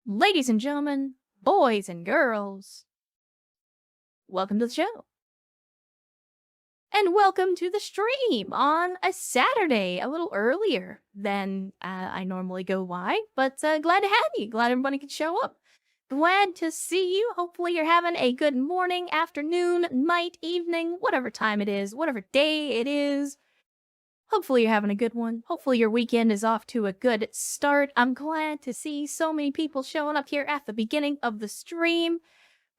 Ladies and gentlemen, boys and girls, welcome to the show. And welcome to the stream on a Saturday, a little earlier than I normally go live, but glad to have you. Glad everybody could show up. Glad to see you. Hopefully you're having a good morning, afternoon, night, evening, whatever time it is, whatever day it is. Hopefully you're having a good one. Hopefully your weekend is off to a good start. I'm glad to see so many people showing up here at the beginning of the stream.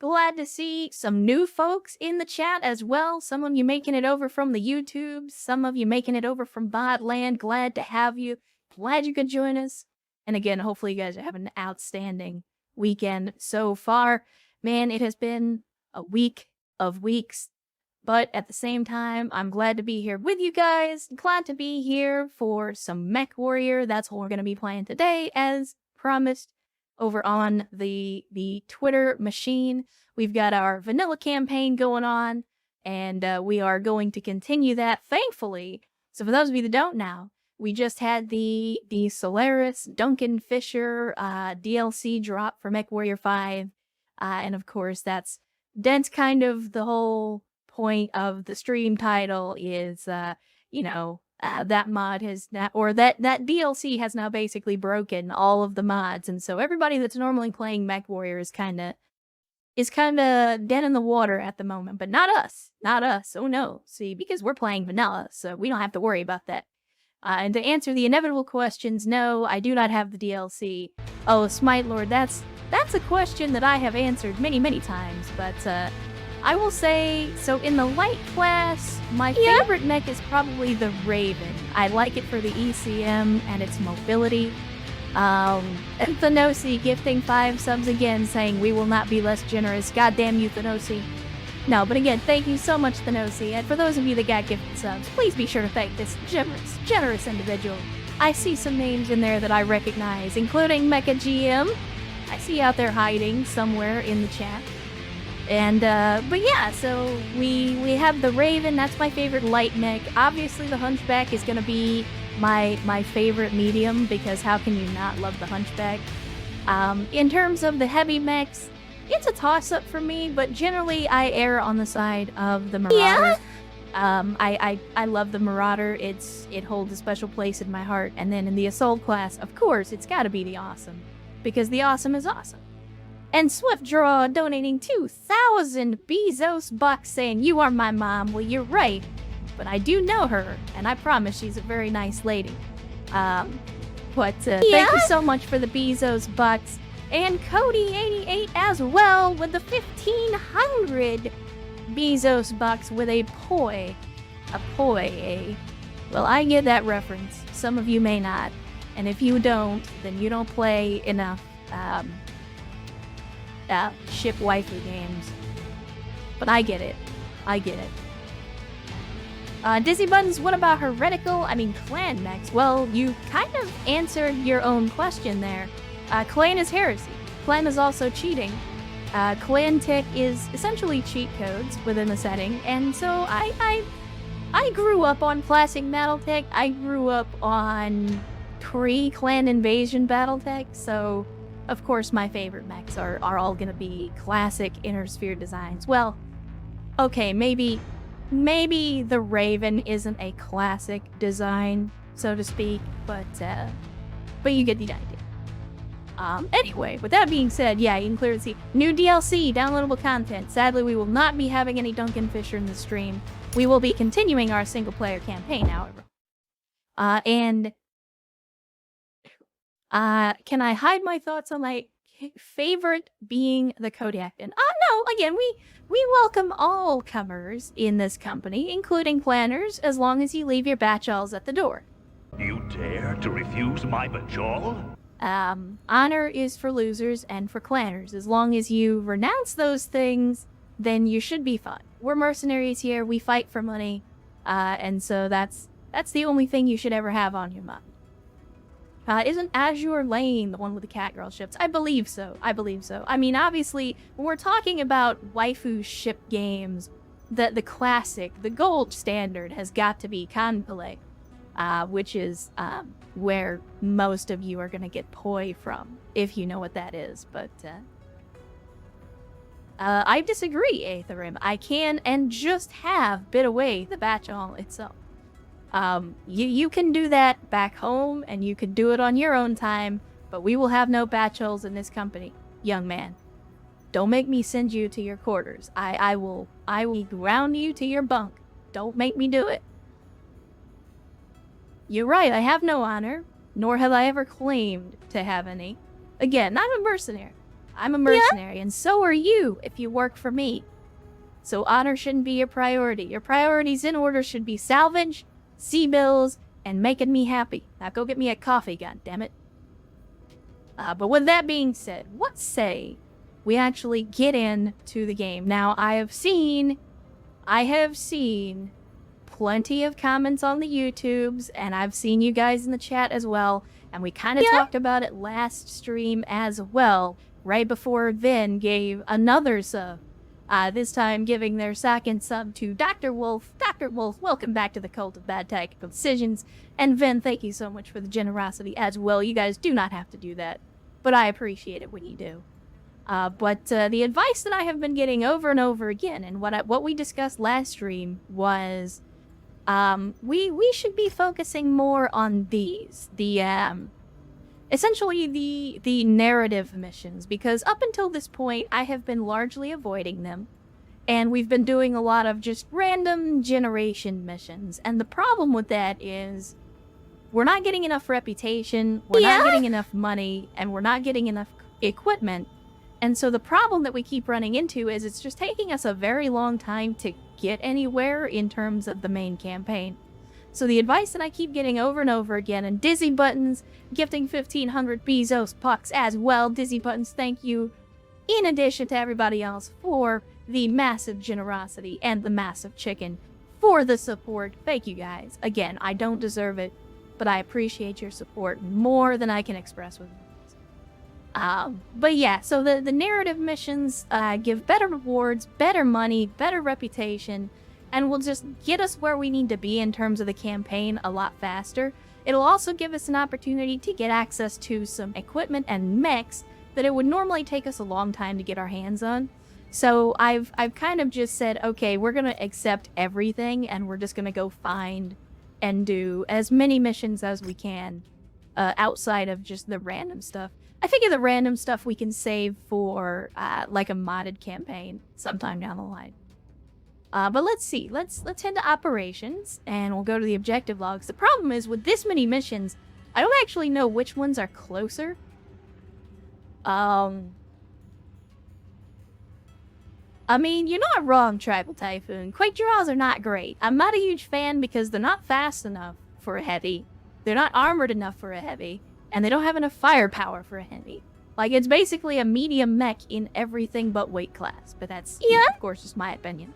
Glad to see some new folks in the chat as well. Some of you making it over from the YouTube. Some of you making it over from Botland. Glad to have you. Glad you could join us. And again, hopefully you guys are having an outstanding weekend so far. Man, it has been a week of weeks. But at the same time, I'm glad to be here with you guys. Glad to be here for some Mechwarrior. That's what we're going to be playing today, as promised, over on the Twitter machine. We've got our vanilla campaign going on, and we are going to continue that, thankfully. So for those of you that don't know, we just had the Solaris Duncan Fisher DLC drop for Mechwarrior 5. And of course, that's kind of the whole point of the stream title is, that mod has now, or that DLC has now basically broken all of the mods, and so everybody that's normally playing Mechwarrior is kind of dead in the water at the moment, but not us. Oh no, see, because we're playing vanilla, so we don't have to worry about that. And to answer the inevitable questions, no, I do not have the DLC. Oh, Smite Lord, that's a question that I have answered many times, but I will say, so in the light class, my favorite mech is probably the Raven. I like it for the ECM and its mobility. Thanosi gifting 5 subs again, saying we will not be less generous. Goddamn you, Thanosi. No, but again, thank you so much, Thanosi. And for those of you that got gifted subs, please be sure to thank this generous individual. I see some names in there that I recognize, including Mecha GM. I see you out there hiding somewhere in the chat. And, but yeah, so we have the Raven. That's my favorite light mech. Obviously, the Hunchback is gonna be my favorite medium, because how can you not love the Hunchback? In terms of the heavy mechs, it's a toss-up for me, but generally I err on the side of the Marauder. I love the Marauder. It holds a special place in my heart. And then in the Assault class, of course, it's gotta be the Awesome, because the Awesome is awesome. And Swiftdraw donating 2,000 Bezos bucks, saying, you are my mom. Well, you're right, but I do know her, and I promise she's a very nice lady. Thank you so much for the Bezos bucks. And Cody88 as well with the 1,500 Bezos bucks with a poi. A poi, eh? Well, I get that reference. Some of you may not. And if you don't, then you don't play enough, ship waifu games. But I get it. Dizzy Buttons, what about heretical? Clan mechs? Well, you kind of answered your own question there. Clan is heresy. Clan is also cheating. Clan tech is essentially cheat codes within the setting, and so I grew up on classic Battletech. I grew up on pre-clan invasion Battletech, so of course, my favorite mechs are all gonna be classic Inner Sphere designs. Well, okay, maybe the Raven isn't a classic design, so to speak, but you get the idea. Anyway, with that being said, yeah, you can clearly see new DLC, downloadable content. Sadly, we will not be having any Duncan Fisher in the stream. We will be continuing our single-player campaign, however. Can I hide my thoughts on my favorite being the Kodiak? And no, again, we welcome all comers in this company, including planners, as long as you leave your batchals at the door. You dare to refuse my bajal? Honor is for losers and for clanners. As long as you renounce those things, then you should be fine. We're mercenaries here, we fight for money, and so that's the only thing you should ever have on your mind. Isn't Azure Lane the one with the catgirl ships? I believe so. Obviously, when we're talking about waifu ship games, the classic, the gold standard has got to be Kanpele. which is where most of you are going to get poi from, if you know what that is. But I disagree, Aetherim. I can and just have bid away the Batchel itself. You can do that back home, and you can do it on your own time, but we will have no Batchels in this company, young man. Don't make me send you to your quarters. I will ground you to your bunk. Don't make me do it. You're right, I have no honor, nor have I ever claimed to have any. Again, I'm a mercenary. I'm a mercenary, and so are you if you work for me. So honor shouldn't be your priority. Your priorities in order should be salvage, sea bills, and making me happy. Now go get me a coffee, goddammit. But with that being said, what say we actually get into the game? Now, I have seen plenty of comments on the YouTubes, and I've seen you guys in the chat as well, and we kind of talked about it last stream as well, right before Vin gave another sub. This time giving their second sub to Dr. Wolf. Dr. Wolf, welcome back to the Cult of Bad Tactical Decisions. And Vin, thank you so much for the generosity as well. You guys do not have to do that, but I appreciate it when you do. But the advice that I have been getting over and over again, and what we discussed last stream was, we should be focusing more on these, essentially the narrative missions, because up until this point, I have been largely avoiding them, and we've been doing a lot of just random generation missions, and the problem with that is we're not getting enough reputation, we're not getting enough money, and we're not getting enough equipment, and so the problem that we keep running into is it's just taking us a very long time to get anywhere in terms of the main campaign. So the advice that I keep getting over and over again, and Dizzy Buttons gifting 1,500 Bezos pucks as well. Dizzy Buttons, thank you, in addition to everybody else, for the massive generosity and the massive chicken for the support. Thank you guys. Again, I don't deserve it, but I appreciate your support more than I can express with words. But yeah, so the narrative missions give better rewards, better money, better reputation, and will just get us where we need to be in terms of the campaign a lot faster. It'll also give us an opportunity to get access to some equipment and mechs that it would normally take us a long time to get our hands on. So I've kind of just said, okay, we're gonna accept everything, and we're just gonna go find and do as many missions as we can outside of just the random stuff. I figure the random stuff we can save for like a modded campaign sometime down the line. But let's see. Let's head to operations, and we'll go to the objective logs. The problem is, with this many missions, I don't actually know which ones are closer. I mean, you're not wrong, Tribal Typhoon. Quake draws are not great. I'm not a huge fan because they're not fast enough for a heavy. They're not armored enough for a heavy. And they don't have enough firepower for a heavy. Like, it's basically a medium mech in everything but weight class. But that's, of course, just my opinion.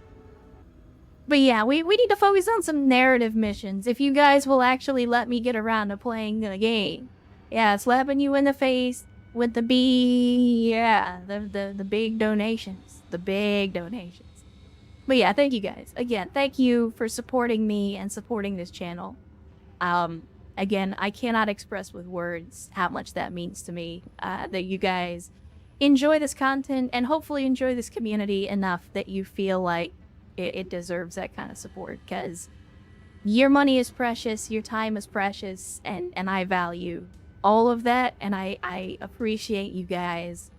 But yeah, we need to focus on some narrative missions. If you guys will actually let me get around to playing the game. Yeah, slapping you in the face with the the big donations. The big donations. But yeah, thank you guys. Again, thank you for supporting me and supporting this channel. Again, I cannot express with words how much that means to me. That you guys enjoy this content and hopefully enjoy this community enough that you feel like it deserves that kind of support, because your money is precious, your time is precious, and I value all of that, and I appreciate you guys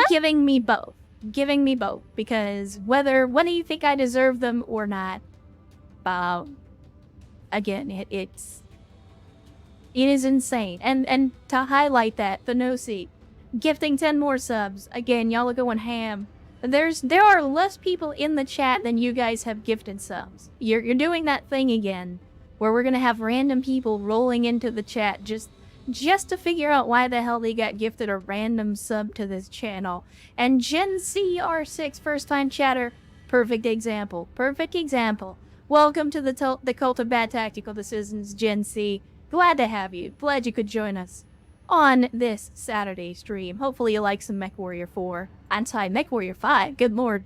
giving me both, because whether you think I deserve them or not, again, it is insane. And to highlight that, the no seat gifting 10 more subs, again, y'all are going ham. There are less people in the chat than you guys have gifted subs. You're doing that thing again, where we're gonna have random people rolling into the chat just to figure out why the hell they got gifted a random sub to this channel. And Gen C R6 first time chatter, perfect example. Welcome to the Cult of Bad Tactical Decisions, Gen C. Glad to have you. Glad you could join us on this Saturday stream. Hopefully you like some Mechwarrior 4. I'm sorry, Mechwarrior 5. Good lord.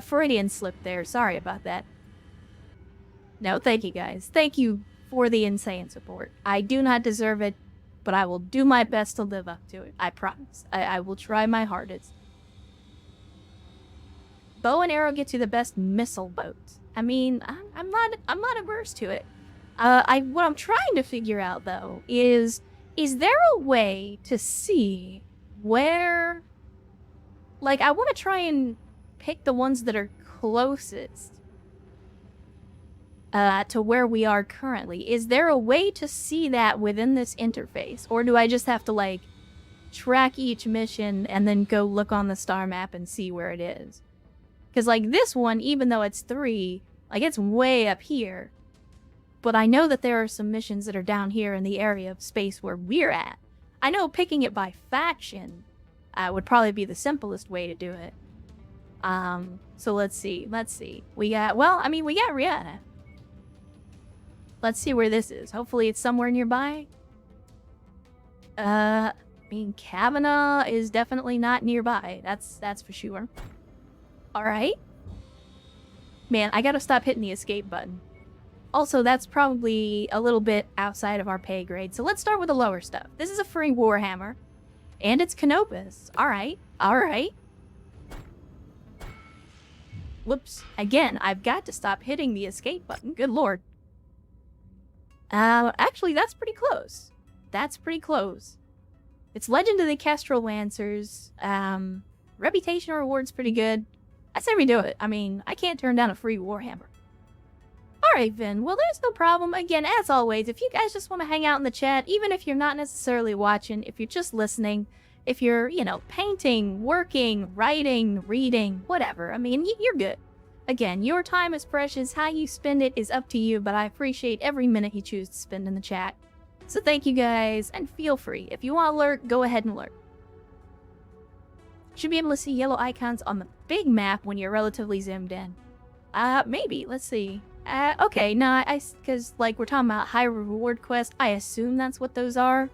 Freudian slip there. Sorry about that. No, thank you guys. Thank you for the insane support. I do not deserve it, but I will do my best to live up to it. I promise. I will try my hardest. Bow and arrow gets you the best missile boats. I mean, I'm not averse to it. What I'm trying to figure out though is there a way to see where, like, I want to try and pick the ones that are closest to where we are currently. Is there a way to see that within this interface, or do I just have to like track each mission and then go look on the star map and see where it is? Because, like, this one, even though it's 3, like, it's way up here. But I know that there are some missions that are down here in the area of space where we're at. I know picking it by faction would probably be the simplest way to do it. So let's see. We got, well, I mean, we got Rihanna. Let's see where this is. Hopefully it's somewhere nearby. I mean, Kavanaugh is definitely not nearby. That's for sure. Alright. Man, I gotta stop hitting the escape button. Also, that's probably a little bit outside of our pay grade, so let's start with the lower stuff. This is a free Warhammer, and it's Canopus. Alright. Whoops. Again, I've got to stop hitting the escape button. Good lord. Actually, that's pretty close. It's Legend of the Kestrel Lancers. Reputation reward's pretty good. I say we do it. I mean, I can't turn down a free Warhammer. Alright, Vin. Well, there's no problem. Again, as always, if you guys just want to hang out in the chat, even if you're not necessarily watching, if you're just listening, if you're, you know, painting, working, writing, reading, whatever, I mean, you're good. Again, your time is precious. How you spend it is up to you, but I appreciate every minute you choose to spend in the chat. So thank you guys, and feel free. If you want to lurk, go ahead and lurk. Should be able to see yellow icons on the big map when you're relatively zoomed in. Maybe. Let's see. Okay, no, because, like, we're talking about high reward quests. I assume that's what those are.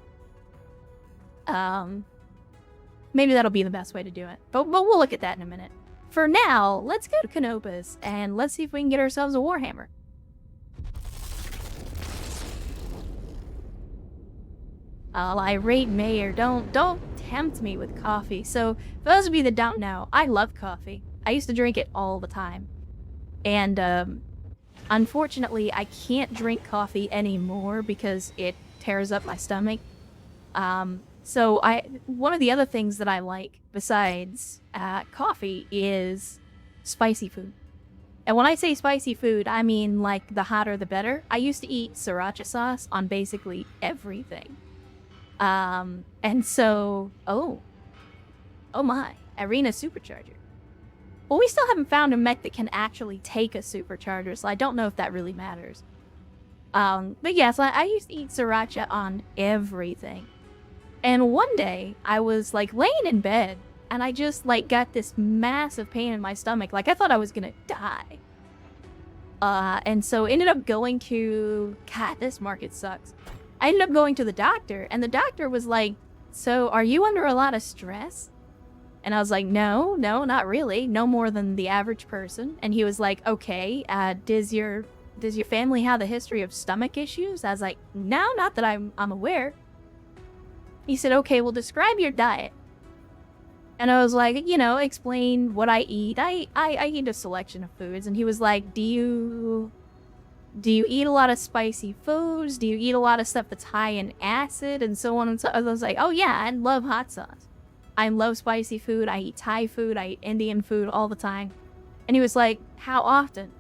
Maybe that'll be the best way to do it. But we'll look at that in a minute. For now, let's go to Canopus, and let's see if we can get ourselves a Warhammer. Irate mayor, don't tempt me with coffee. So, for those of you that don't know, I love coffee. I used to drink it all the time. And, unfortunately, I can't drink coffee anymore because it tears up my stomach. So one of the other things that I like besides coffee is spicy food. And when I say spicy food, I mean like the hotter the better. I used to eat sriracha sauce on basically everything. And so, oh my, Arena Supercharger. Well, we still haven't found a mech that can actually take a supercharger, so I don't know if that really matters. But yes, I used to eat sriracha on everything. And one day, I was, like, laying in bed, and I just, like, got this massive pain in my stomach. Like, I thought I was gonna die. And so ended up going to... God, this market sucks. I ended up going to the doctor, and the doctor was like, so, are you under a lot of stress? And I was like, no, not really. No more than the average person. And he was like, okay, does your family have a history of stomach issues? I was like, no, not that I'm aware. He said, okay, well, describe your diet. And I was like, you know, explain what I eat. I eat a selection of foods. And he was like, do you eat a lot of spicy foods? Do you eat a lot of stuff that's high in acid? And so on and so on. I was like, oh yeah, I love hot sauce. I love spicy food. I eat Thai food. I eat Indian food all the time. And he was like, how often?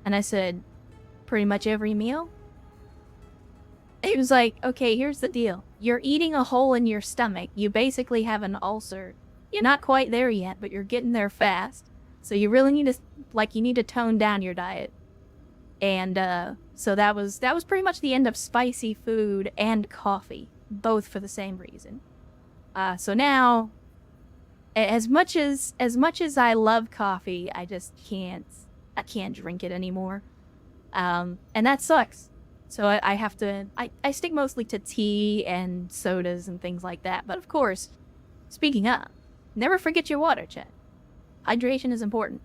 And I said, pretty much every meal. He was like, okay, here's the deal. You're eating a hole in your stomach. You basically have an ulcer. You're not quite there yet, but you're getting there fast. So you really need to tone down your diet. And so that was pretty much the end of spicy food and coffee, both for the same reason. So now, as much as I love coffee, I just can't drink it anymore. And that sucks. So I have to, I stick mostly to tea and sodas and things like that. But of course, speaking of, never forget your water, chat. Hydration is important.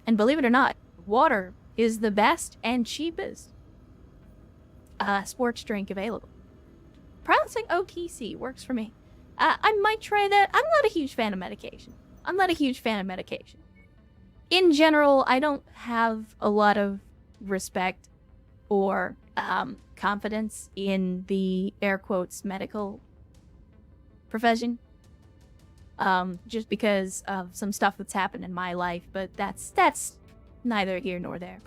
And believe it or not, water is the best and cheapest sports drink available. Pronouncing OTC works for me. I might try that. I'm not a huge fan of medication. In general, I don't have a lot of respect or confidence in the air quotes medical profession. Just because of some stuff that's happened in my life, but that's neither here nor there.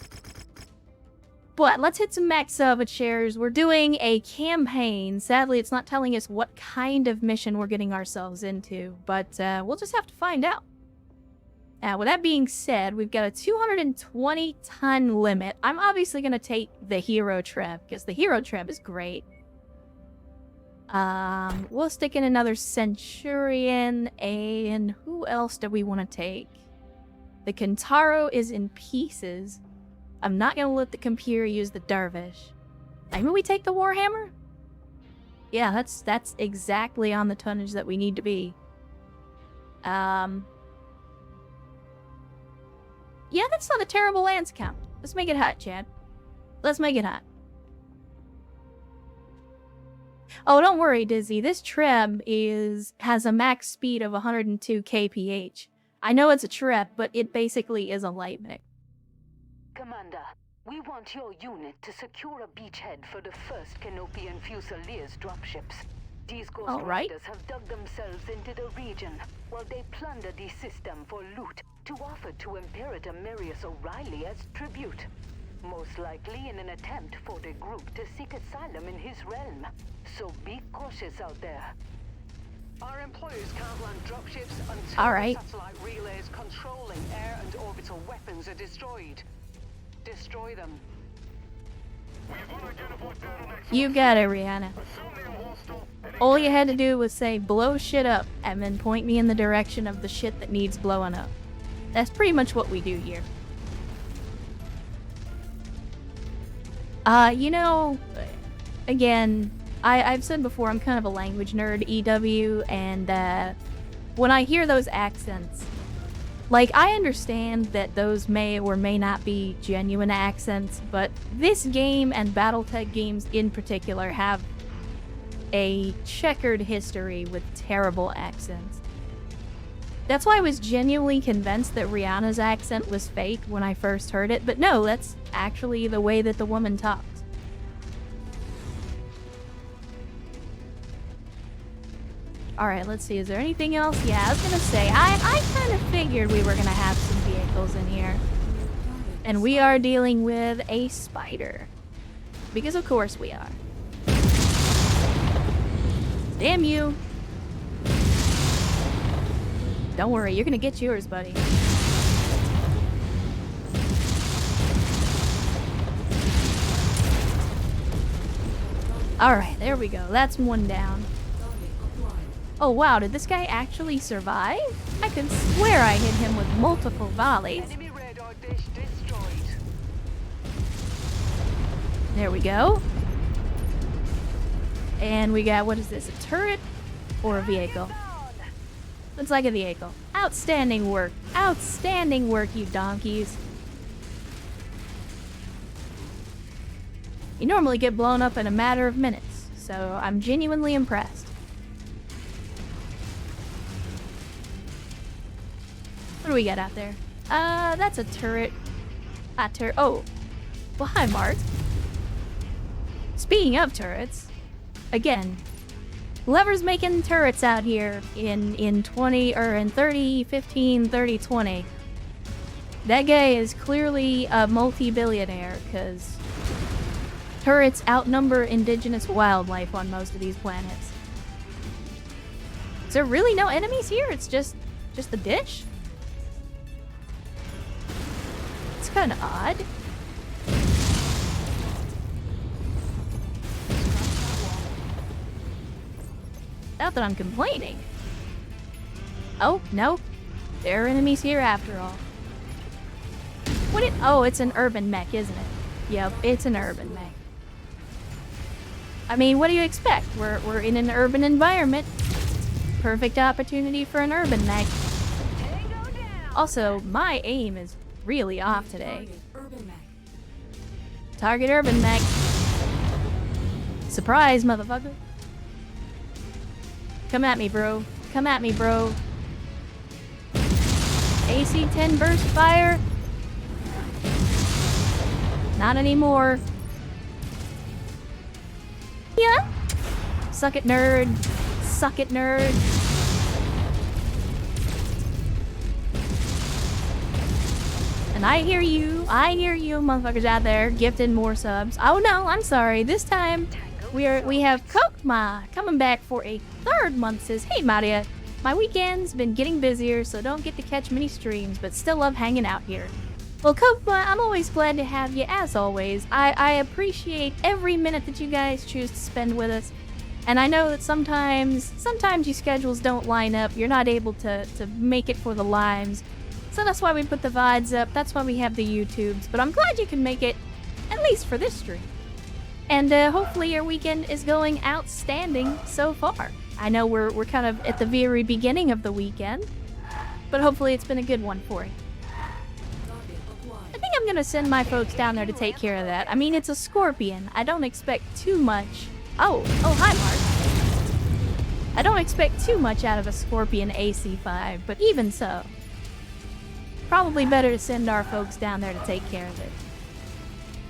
But let's hit some max shares. We're doing a campaign. Sadly, it's not telling us what kind of mission we're getting ourselves into, but we'll just have to find out. Now, with that being said, we've got a 220-ton limit. I'm obviously going to take the hero treb, because the hero treb is great. We'll stick in another centurion, and who else do we want to take? The Kentaro is in pieces. I'm not gonna let the computer use the dervish. Maybe we take the warhammer? Yeah, that's exactly on the tonnage that we need to be. Yeah, that's not a terrible lance count. Let's make it hot, Chad. Let's make it hot. Oh, don't worry, Dizzy. This treb has a max speed of 102 kph. I know it's a treb, but it basically is a light mech. Commander, we want your unit to secure a beachhead for the first Canopian Fusiliers dropships. These Ghost Riders have dug themselves into the region while they plunder the system for loot to offer to Imperator Marius O'Reilly as tribute. Most likely in an attempt for the group to seek asylum in his realm. So be cautious out there. Our employers can't land dropships until the satellite relays controlling air and orbital weapons are destroyed. Destroy them. You got it, Rihanna. All you had to do was say, blow shit up, and then point me in the direction of the shit that needs blowing up. That's pretty much what we do here. You know, again, I've said before, I'm kind of a language nerd, EW, and when I hear those accents, like, I understand that those may or may not be genuine accents, but this game and Battletech games in particular have a checkered history with terrible accents. That's why I was genuinely convinced that Rihanna's accent was fake when I first heard it, but no, that's actually the way that the woman talks. Alright, let's see, is there anything else? Yeah, I was gonna say, I kind of figured we were gonna have some vehicles in here. And we are dealing with a spider. Because of course we are. Damn you! Don't worry, you're gonna get yours, buddy. Alright, there we go. That's one down. Oh wow, did this guy actually survive? I could swear I hit him with multiple volleys. Enemy radar dish destroyed. There we go. And we got, what is this, a turret or a vehicle? Looks like a vehicle. Outstanding work. Outstanding work, you donkeys. You normally get blown up in a matter of minutes, so I'm genuinely impressed. What do we got out there? That's a turret. Oh. Well, hi, Mart. Speaking of turrets, again, whoever's making turrets out here in 3020, that guy is clearly a multi-billionaire, because turrets outnumber indigenous wildlife on most of these planets. Is there really no enemies here? It's just the dish? It's kind of odd. Not that I'm complaining. Oh, no. There are enemies here after all. Oh, it's an urban mech, isn't it? Yep, it's an urban mech. I mean, what do you expect? We're in an urban environment. Perfect opportunity for an urban mech. Also, my aim is really off today. Target urban mech. Surprise, motherfucker. Come at me, bro. Come at me, bro. AC 10 burst fire. Not anymore. Yeah. Suck it, nerd. Suck it, nerd. And I hear you, motherfuckers out there gifting more subs. Oh no, I'm sorry. This time we have Kokma coming back for a third month. Says, hey Maria, my weekend's been getting busier, so don't get to catch many streams, but still love hanging out here. Well, Kokma, I'm always glad to have you as always. I appreciate every minute that you guys choose to spend with us. And I know that sometimes your schedules don't line up. You're not able to make it for the lives. So that's why we put the VODs up. That's why we have the YouTubes. But I'm glad you can make it, at least for this stream. And hopefully your weekend is going outstanding so far. I know we're kind of at the very beginning of the weekend, but hopefully it's been a good one for you. I think I'm gonna send my folks down there to take care of that. I mean, it's a scorpion. I don't expect too much. Oh, hi, Mark. I don't expect too much out of a Scorpion AC5, but even so, probably better to send our folks down there to take care of it.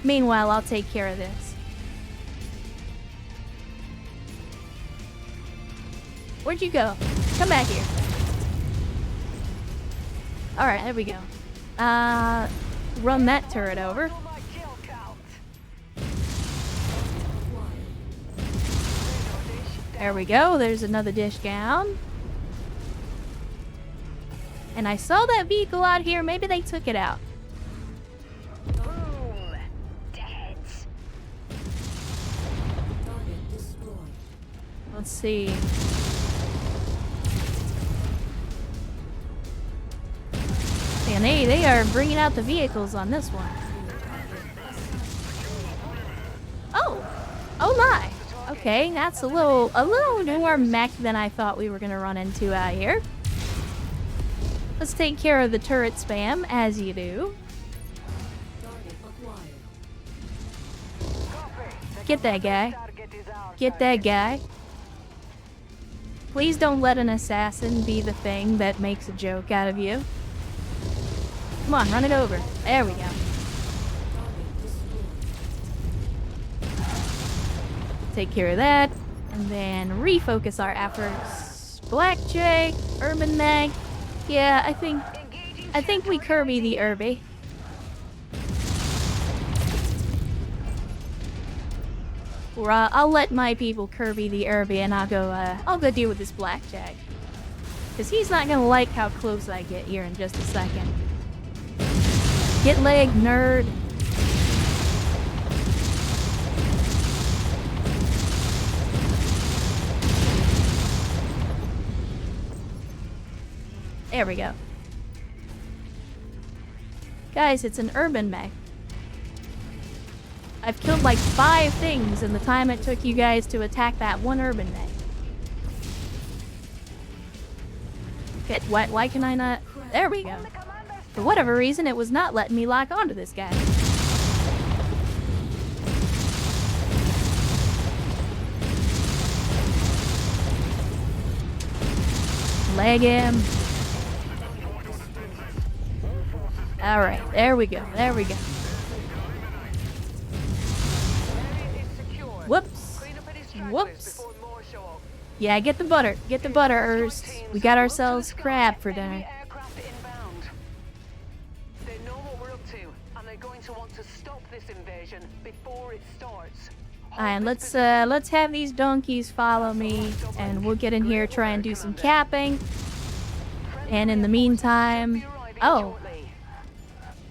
Meanwhile, I'll take care of this. Where'd you go? Come back here. Alright, there we go. Run that turret over. There we go, there's another dish down. And I saw that vehicle out here, maybe they took it out. Boom! Dead. Let's see. Man, they are bringing out the vehicles on this one. Oh my! Okay, that's a little more mech than I thought we were gonna run into out here. Let's take care of the turret spam, as you do. Get that guy. Get that guy. Please don't let an assassin be the thing that makes a joke out of you. Come on, run it over. There we go. Take care of that, and then refocus our efforts. Blackjack, urban mech. Yeah, I think we Kirby the Irby. Or I'll let my people Kirby the Irby, and I'll go deal with this blackjack. Cause he's not gonna like how close I get here in just a second. Get leg, nerd. There we go. Guys, it's an urban mech. I've killed like 5 things in the time it took you guys to attack that one urban mech. Okay, why can I not? There we go. For whatever reason, it was not letting me lock onto this guy. Leg him. Alright, there we go, there we go. Whoops. Whoops. Yeah, get the butter. Get the butter, Ernst. We got ourselves crab for dinner. They know what we're up to, and they're going to want to stop this invasion before it starts. And let's have these donkeys follow me, and we'll get in here, try and do some capping. And in the meantime, oh,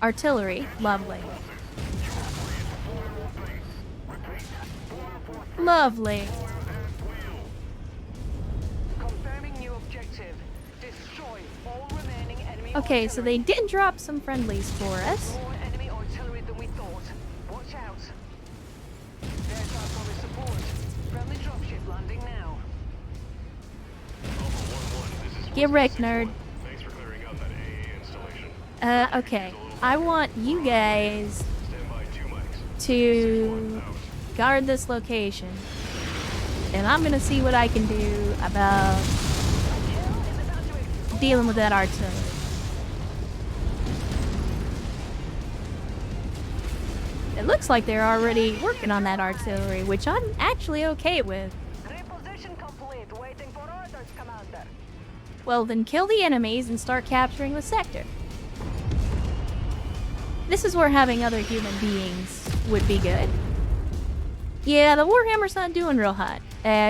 artillery, lovely. Lovely. Confirming new objective. Destroy all remaining enemy Okay, so they did drop some friendlies for us. More enemy artillery than we thought. Watch out. There's our promised support. Friendly dropship landing now. Get wrecked, nerd. Thanks for clearing out that AA installation. Okay. I want you guys to guard this location. And I'm gonna see what I can do about dealing with that artillery. It looks like they're already working on that artillery, which I'm actually okay with. Reposition complete. Waiting for orders, Commander. Well, then kill the enemies and start capturing the sector. This is where having other human beings would be good. Yeah, the Warhammer's not doing real hot.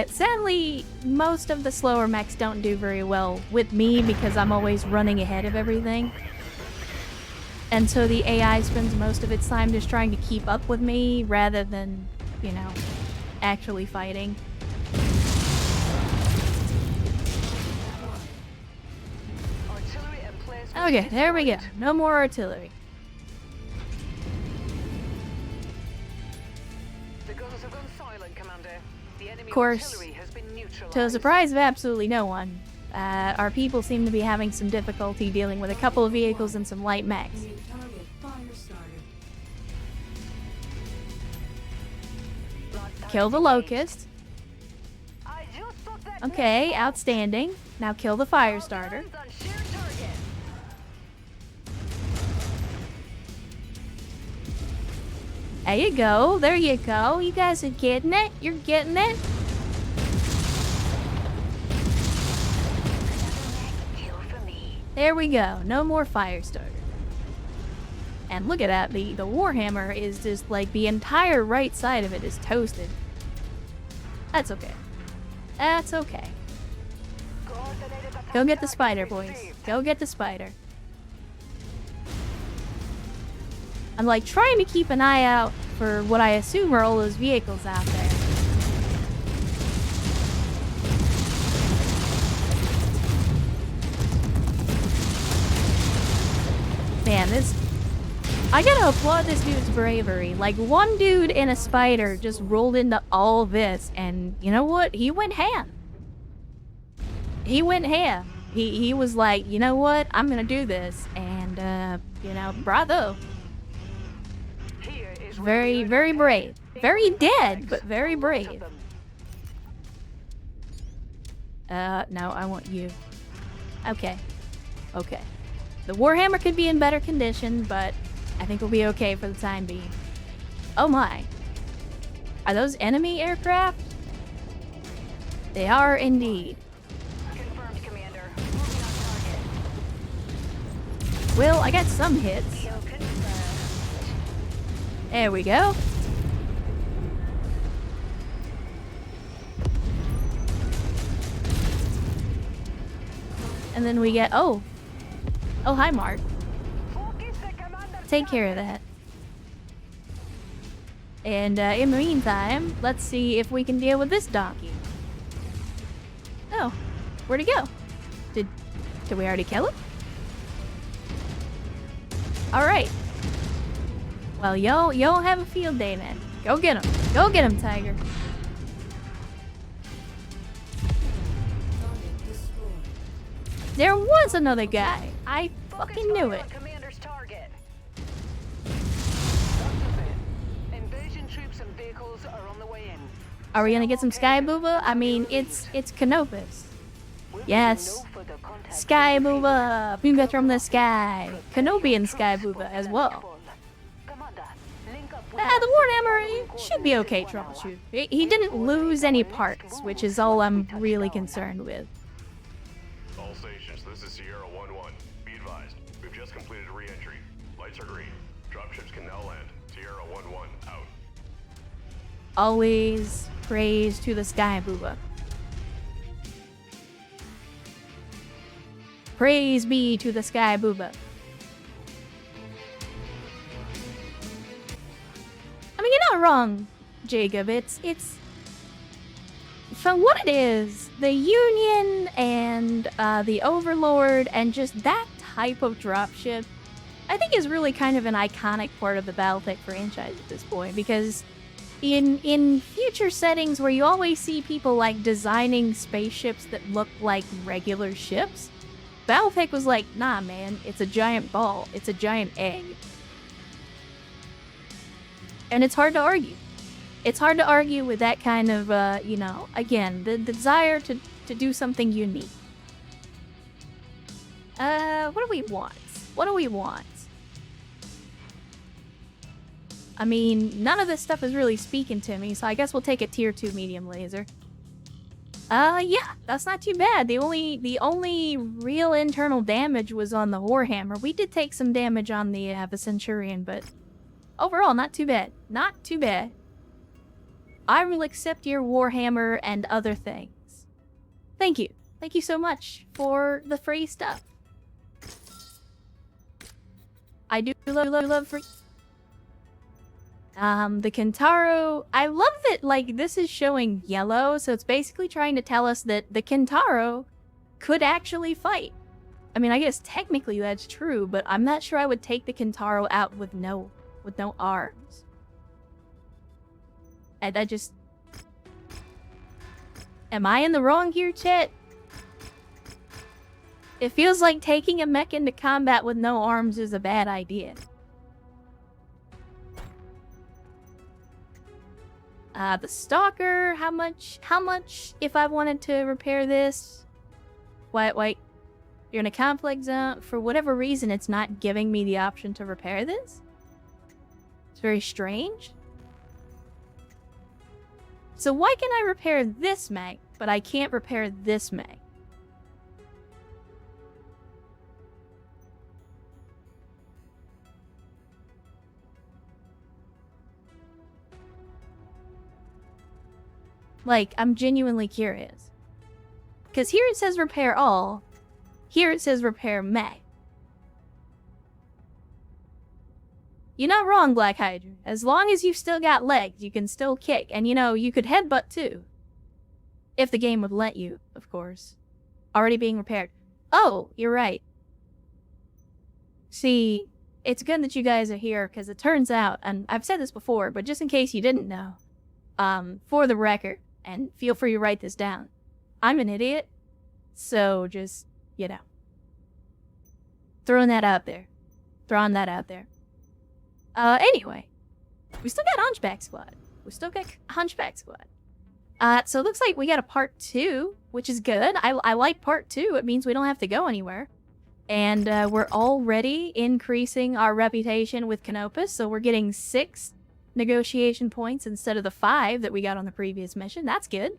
Sadly, most of the slower mechs don't do very well with me because I'm always running ahead of everything. And so the AI spends most of its time just trying to keep up with me rather than, you know, actually fighting. Okay, there we go. No more artillery. Of course, to the surprise of absolutely no one, our people seem to be having some difficulty dealing with a couple of vehicles and some light mechs. Kill the locust. Okay, outstanding. Now kill the fire starter. There you go. There you go. You guys are getting it. You're getting it. There we go. No more fire starter. And look at that. The Warhammer is just like the entire right side of it is toasted. That's okay. That's okay. Go get the spider, boys. Go get the spider. I'm like trying to keep an eye out for what I assume are all those vehicles out there. Man, I gotta applaud this dude's bravery. Like, one dude in a spider just rolled into all this, and you know what? He went ham. He went ham. He was like, you know what? I'm gonna do this, and you know, bravo. Very, very brave. Very dead, but very brave. No, I want you. Okay. Okay. The Warhammer could be in better condition, but I think we'll be okay for the time being. Oh my. Are those enemy aircraft? They are indeed. Confirmed, Commander. Moving on target. Well, I got some hits. Kill confirmed. There we go. And then we get, oh, hi, Mark. Take care of that. And in the meantime, let's see if we can deal with this donkey. Oh, where'd he go? Did we already kill him? All right. Well, y'all have a field day then. Go get him. Go get him, Tiger. There was another guy. I fucking knew it. Commander's target. Invasion troops and vehicles are on the way in. Are we gonna get some Sky Booba? I mean, it's Canopus. Yes. Sky Booba! Booga from the sky. Canopian Sky Booba as well. The Warhammer should be okay troubleshoot. He didn't lose any parts, which is all I'm really concerned with. All stations, this is Sierra 1-1. Be advised, we've just completed a re-entry. Lights are green. Dropships can now land. Sierra 1-1, out. Always praise to the Sky Booba. Praise be to the Sky Booba. I mean, you're not wrong, Jacob. It's for what it is, the Union and the Overlord and just that type of dropship, I think is really kind of an iconic part of the Battletech franchise at this point, because in future settings where you always see people like designing spaceships that look like regular ships, Battlemech was like, nah, man, it's a giant ball. It's a giant egg. And it's hard to argue. It's hard to argue with that kind of, you know, again, the desire to do something unique. What do we want? What do we want? I mean, none of this stuff is really speaking to me, so I guess we'll take a tier 2 medium laser. Yeah, that's not too bad. The only real internal damage was on the Warhammer. We did take some damage on the Centurion, but overall, not too bad. Not too bad. I will accept your Warhammer and other things. Thank you. Thank you so much for the free stuff. I do love free. The Kintaro, I love that, like, this is showing yellow, so it's basically trying to tell us that the Kintaro could actually fight. I mean, I guess technically that's true, but I'm not sure I would take the Kintaro out with no arms. And I just... Am I in the wrong here, chat? It feels like taking a mech into combat with no arms is a bad idea. The Stalker, how much if I wanted to repair this? Wait, you're in a conflict zone. For whatever reason, it's not giving me the option to repair this? It's very strange. So why can I repair this mech, but I can't repair this mech? Like, I'm genuinely curious. Because here it says repair all. Here it says repair mech. You're not wrong, Black Hydra. As long as you've still got legs, you can still kick. And you know, you could headbutt too. If the game would let you, of course. Already being repaired. Oh, you're right. See, it's good that you guys are here, because it turns out, and I've said this before, but just in case you didn't know, for the record, and feel free to write this down, I'm an idiot, so just, you know, throwing that out there. Anyway, we still got Hunchback Squad. So it looks like we got a part 2, which is good. I like part 2. It means we don't have to go anywhere. And we're already increasing our reputation with Canopus, so we're getting 6 negotiation points instead of the 5 that we got on the previous mission. That's good.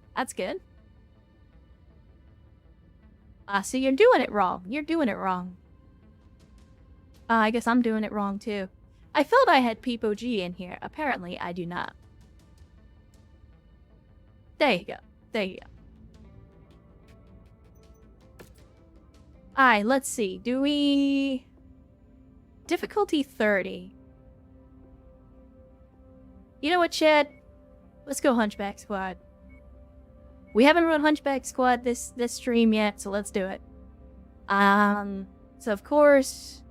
So you're doing it wrong. I guess I'm doing it wrong too. I felt I had Peepo G in here. Apparently I do not. There you go. Alright, let's see. Do we... Difficulty 30. You know what, Chad? Let's go Hunchback Squad. We haven't run Hunchback Squad this stream yet, so let's do it. So of course,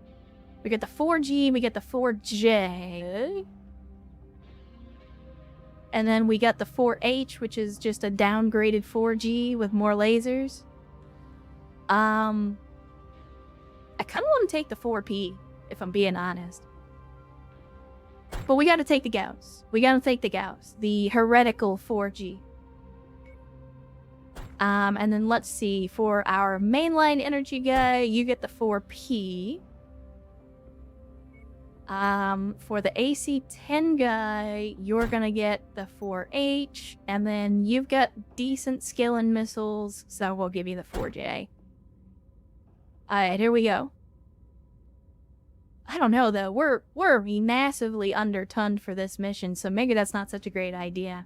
we get the 4G, we get the 4J. And then we got the 4H, which is just a downgraded 4G with more lasers. I kind of want to take the 4P, if I'm being honest. But we gotta take the Gauss. The heretical 4G. And then let's see, for our mainline energy guy, you get the 4P. For the AC-10 guy, you're gonna get the 4H, and then you've got decent skill in missiles, so we'll give you the 4J. Alright, here we go. I don't know, though. We're massively under-tonned for this mission, so maybe that's not such a great idea.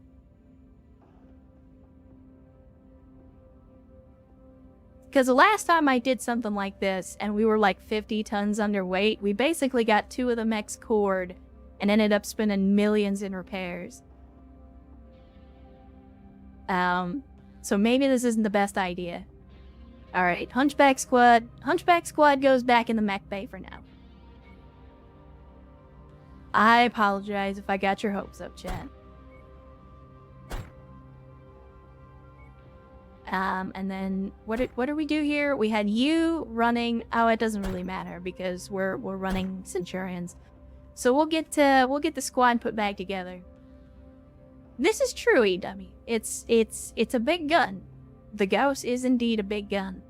Because the last time I did something like this, and we were like 50 tons underweight, we basically got 2 of the mechs cored, and ended up spending millions in repairs. So maybe this isn't the best idea. Alright, Hunchback Squad. Hunchback Squad goes back in the mech bay for now. I apologize if I got your hopes up, chat. And then what do we do here? We had you running. Oh, it doesn't really matter because we're running Centurions. So we'll get the squad put back together. This is true, E-Dummy. It's a big gun. The Gauss is indeed a big gun.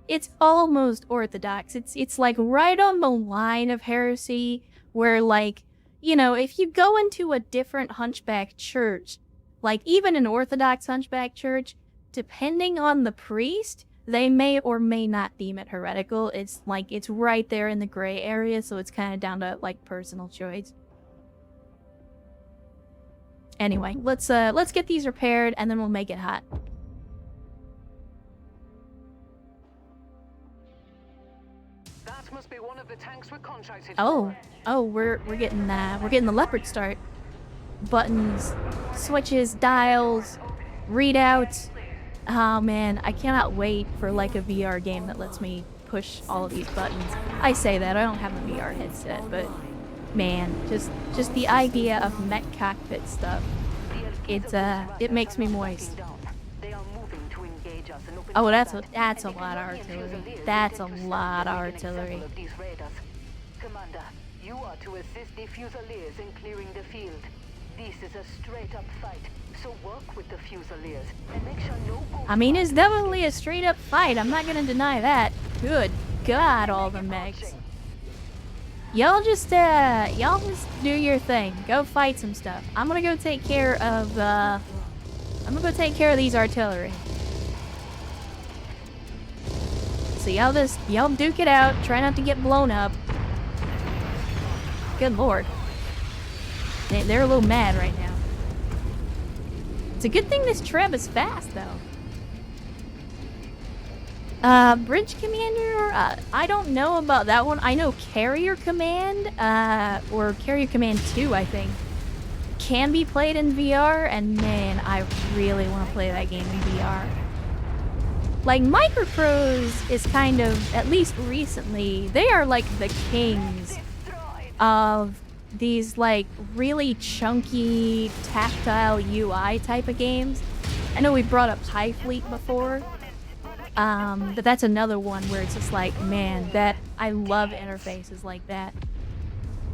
It's almost orthodox. It's like right on the line of heresy where, like, you know, if you go into a different hunchback church, like even an orthodox hunchback church, depending on the priest, they may or may not deem it heretical. It's like it's right there in the gray area, so it's kind of down to like personal choice. Anyway, let's get these repaired and then we'll make it hot. That must be one of the tanks we're contracted Oh, for. we're getting the leopard start. Buttons, switches, dials, readouts. Oh man, I cannot wait for like a VR game that lets me push all of these buttons. I say that, I don't have a VR headset, but man, just the idea of mech cockpit stuff, it makes me moist. Oh, that's a lot of artillery. That's a lot of artillery. Commander, you are to assist the Fusiliers in clearing the field. This is a straight-up fight, so work with the Fusiliers and make sure no ghost. I mean, it's definitely a straight-up fight. I'm not gonna deny that. Good God, all the mechs. Y'all just do your thing. Go fight some stuff. I'm gonna go take care of these artillery. So y'all duke it out. Try not to get blown up. Good lord. They're a little mad right now. It's a good thing this Treb is fast, though. Bridge Commander? I don't know about that one. I know Carrier Command, or Carrier Command 2, I think, can be played in VR, and man, I really want to play that game in VR. Like, Microprose is kind of, at least recently, they are like the kings of these like really chunky tactile UI type of games. I know we brought up High Fleet before, but that's another one where it's just like, man, that I love interfaces like that.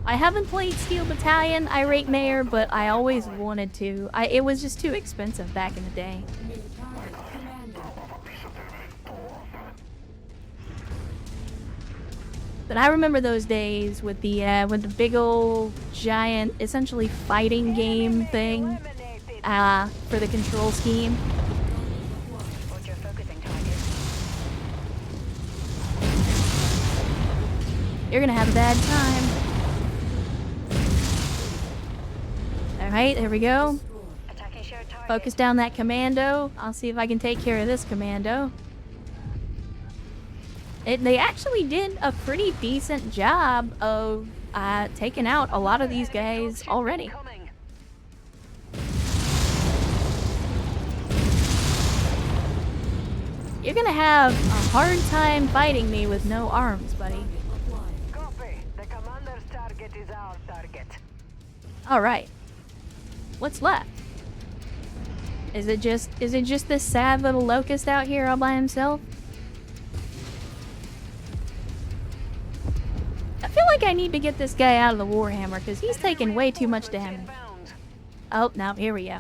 I haven't played Steel Battalion, Irate Mayor, but I always wanted to. It was just too expensive back in the day. But I remember those days with the big old giant, essentially fighting game thing, for the control scheme. You're gonna have a bad time. Alright, there we go. Focus down that commando. I'll see if I can take care of this commando. They actually did a pretty decent job of taking out a lot of these guys already. You're gonna have a hard time fighting me with no arms, buddy. Copy. The commander's target is our target. Alright. What's left? Is it just this sad little locust out here all by himself? I feel like I need to get this guy out of the Warhammer because he's taking way too much damage. Oh, now here we go.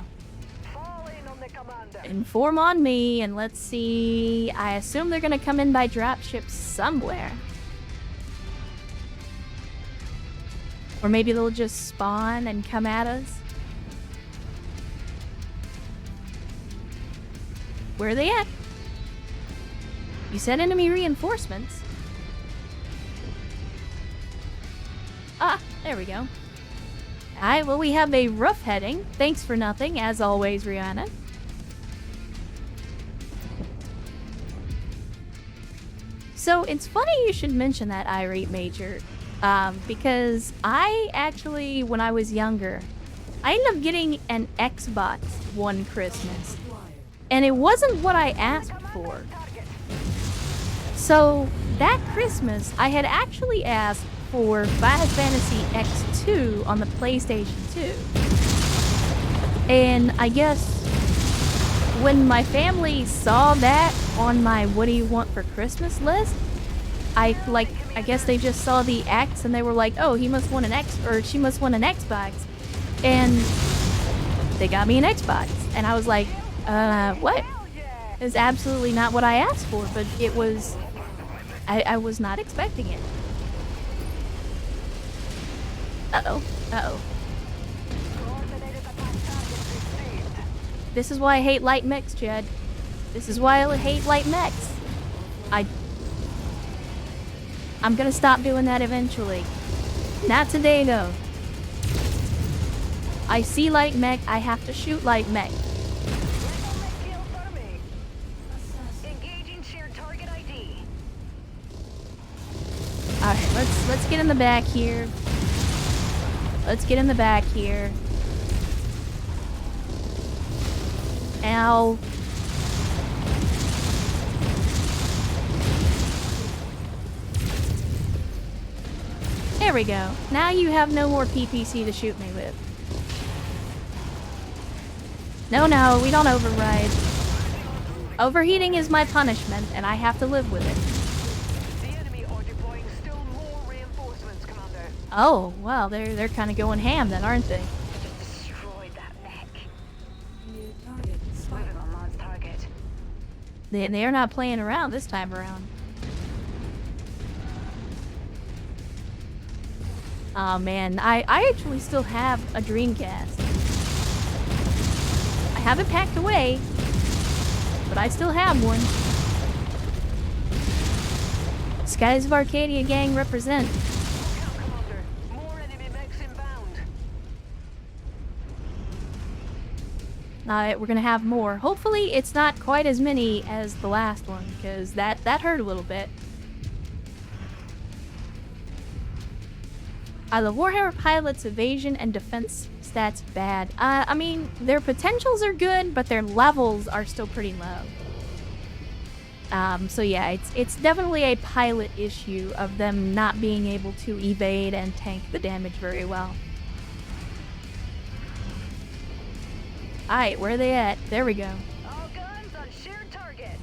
Inform on me, and let's see. I assume they're gonna come in by dropships somewhere. Or maybe they'll just spawn and come at us. Where are they at? You said enemy reinforcements. Ah, there we go. Alright, well, we have a rough heading. Thanks for nothing, as always, Rihanna. So, it's funny you should mention that, Irate Major, because I actually, when I was younger, I ended up getting an Xbox one Christmas, and it wasn't what I asked for. So, that Christmas, I had actually asked for Final Fantasy X2 on the PlayStation 2. And I guess when my family saw that on my what do you want for Christmas list, I guess they just saw the X and they were like, oh, he must want an X, or she must want an Xbox. And they got me an Xbox. And I was like, what? It's absolutely not what I asked for, but it was, I was not expecting it. Uh-oh. Uh-oh. This is why I hate light mechs, Jed. This is why I hate light mechs. I'm gonna stop doing that eventually. Not today, though. I see light mech, I have to shoot light mech. Alright, let's get in the back here. Let's get in the back here. Ow. There we go. Now you have no more PPC to shoot me with. No, we don't override. Overheating is my punishment, and I have to live with it. The enemy are deploying still more reinforcements, Commander. Oh, well, they're kind of going ham then, aren't they? Destroyed that mech. Moving on Mars target. They're not playing around this time around. Oh man, I actually still have a Dreamcast. I have it packed away, but I still have one. Skies of Arcadia gang represent. Look out, Commander. More enemy mechs inbound. We're gonna have more. Hopefully it's not quite as many as the last one, because that hurt a little bit. Are the Warhammer pilots' evasion and defense stats bad? I mean, their potentials are good, but their levels are still pretty low. So yeah, it's definitely a pilot issue of them not being able to evade and tank the damage very well. Alright, where are they at? There we go. All guns on shared target.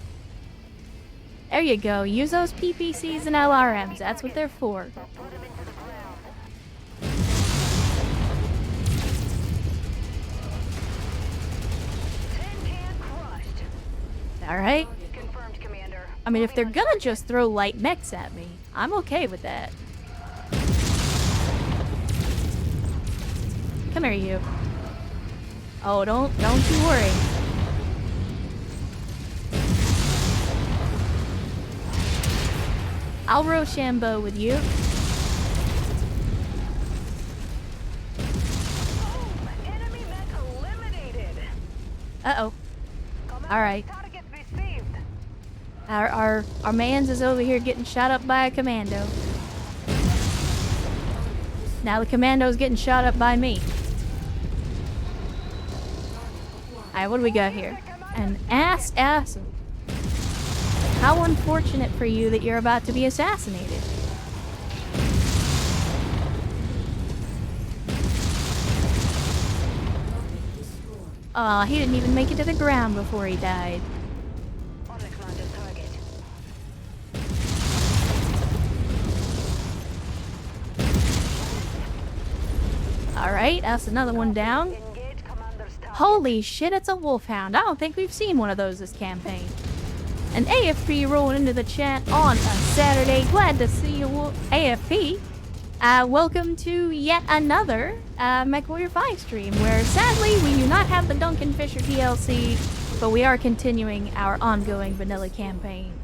There you go. Use those PPCs and LRMs. That's what they're for. Put them into the ground. Tin can crushed. Alright? Confirmed, Commander. I mean, if they're gonna just throw light mechs at me, I'm okay with that. Come here, you. Oh, don't you worry. I'll Rochambeau with you. Enemy mech eliminated. Uh-oh. Commander, Alright. target received. Our mans is over here getting shot up by a commando. Now the commando's getting shot up by me. Alright, what do we got here? An assassin. How unfortunate for you that you're about to be assassinated. Aw, he didn't even make it to the ground before he died. On the commander's target. Alright, that's another one down. Engage commander's target. Holy shit, it's a wolfhound. I don't think we've seen one of those this campaign. An AFP rolling into the chat on a Saturday. Glad to see you, AFP. Welcome to yet another Mechwarrior 5 stream, where sadly we do not have the Duncan Fisher DLC, but we are continuing our ongoing vanilla campaign.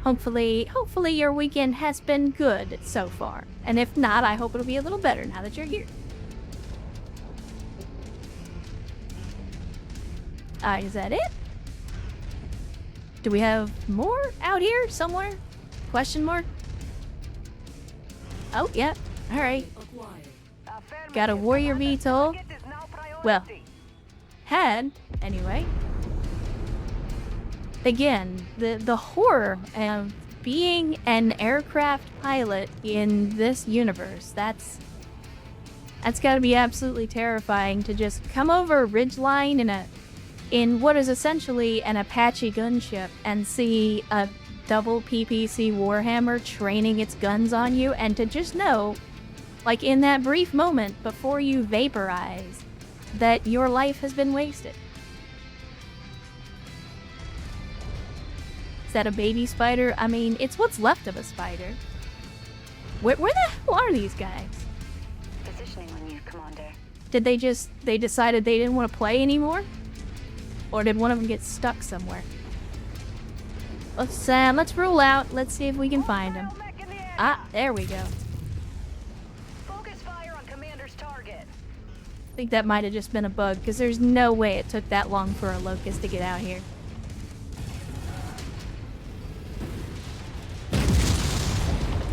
Hopefully your weekend has been good so far. And if not, I hope it'll be a little better now that you're here. Alright, is that it? Do we have more out here somewhere? Question mark? Oh, yeah. Alright. Got a warrior VTOL. Well, had, anyway. Again, the horror of being an aircraft pilot in this universe, that's gotta be absolutely terrifying to just come over a ridgeline in a in what is essentially an Apache gunship and see a double PPC Warhammer training its guns on you, and to just know, like in that brief moment before you vaporize, that your life has been wasted. Is that a baby spider? I mean, it's what's left of a spider. Where the hell are these guys? Positioning on you, Commander. Did they decided they didn't want to play anymore? Or did one of them get stuck somewhere? Let's rule out. Let's see if we can find him. Ah, there we go. Focus fire on Commander's target. I think that might have just been a bug, because there's no way it took that long for a locust to get out here.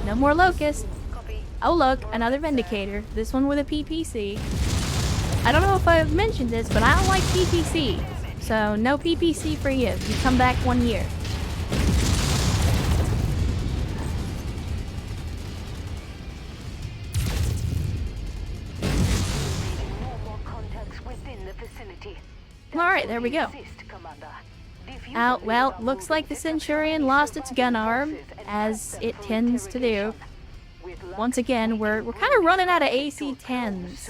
No more locusts. Copy. Oh look, another Vindicator. This one with a PPC. I don't know if I've mentioned this, but I don't like PPC. So no PPC for you. You come back 1 year. Alright, there we go. Oh, well, looks like the Centurion lost its gun arm, as it tends to do. Once again, we're kind of running out of AC-10s.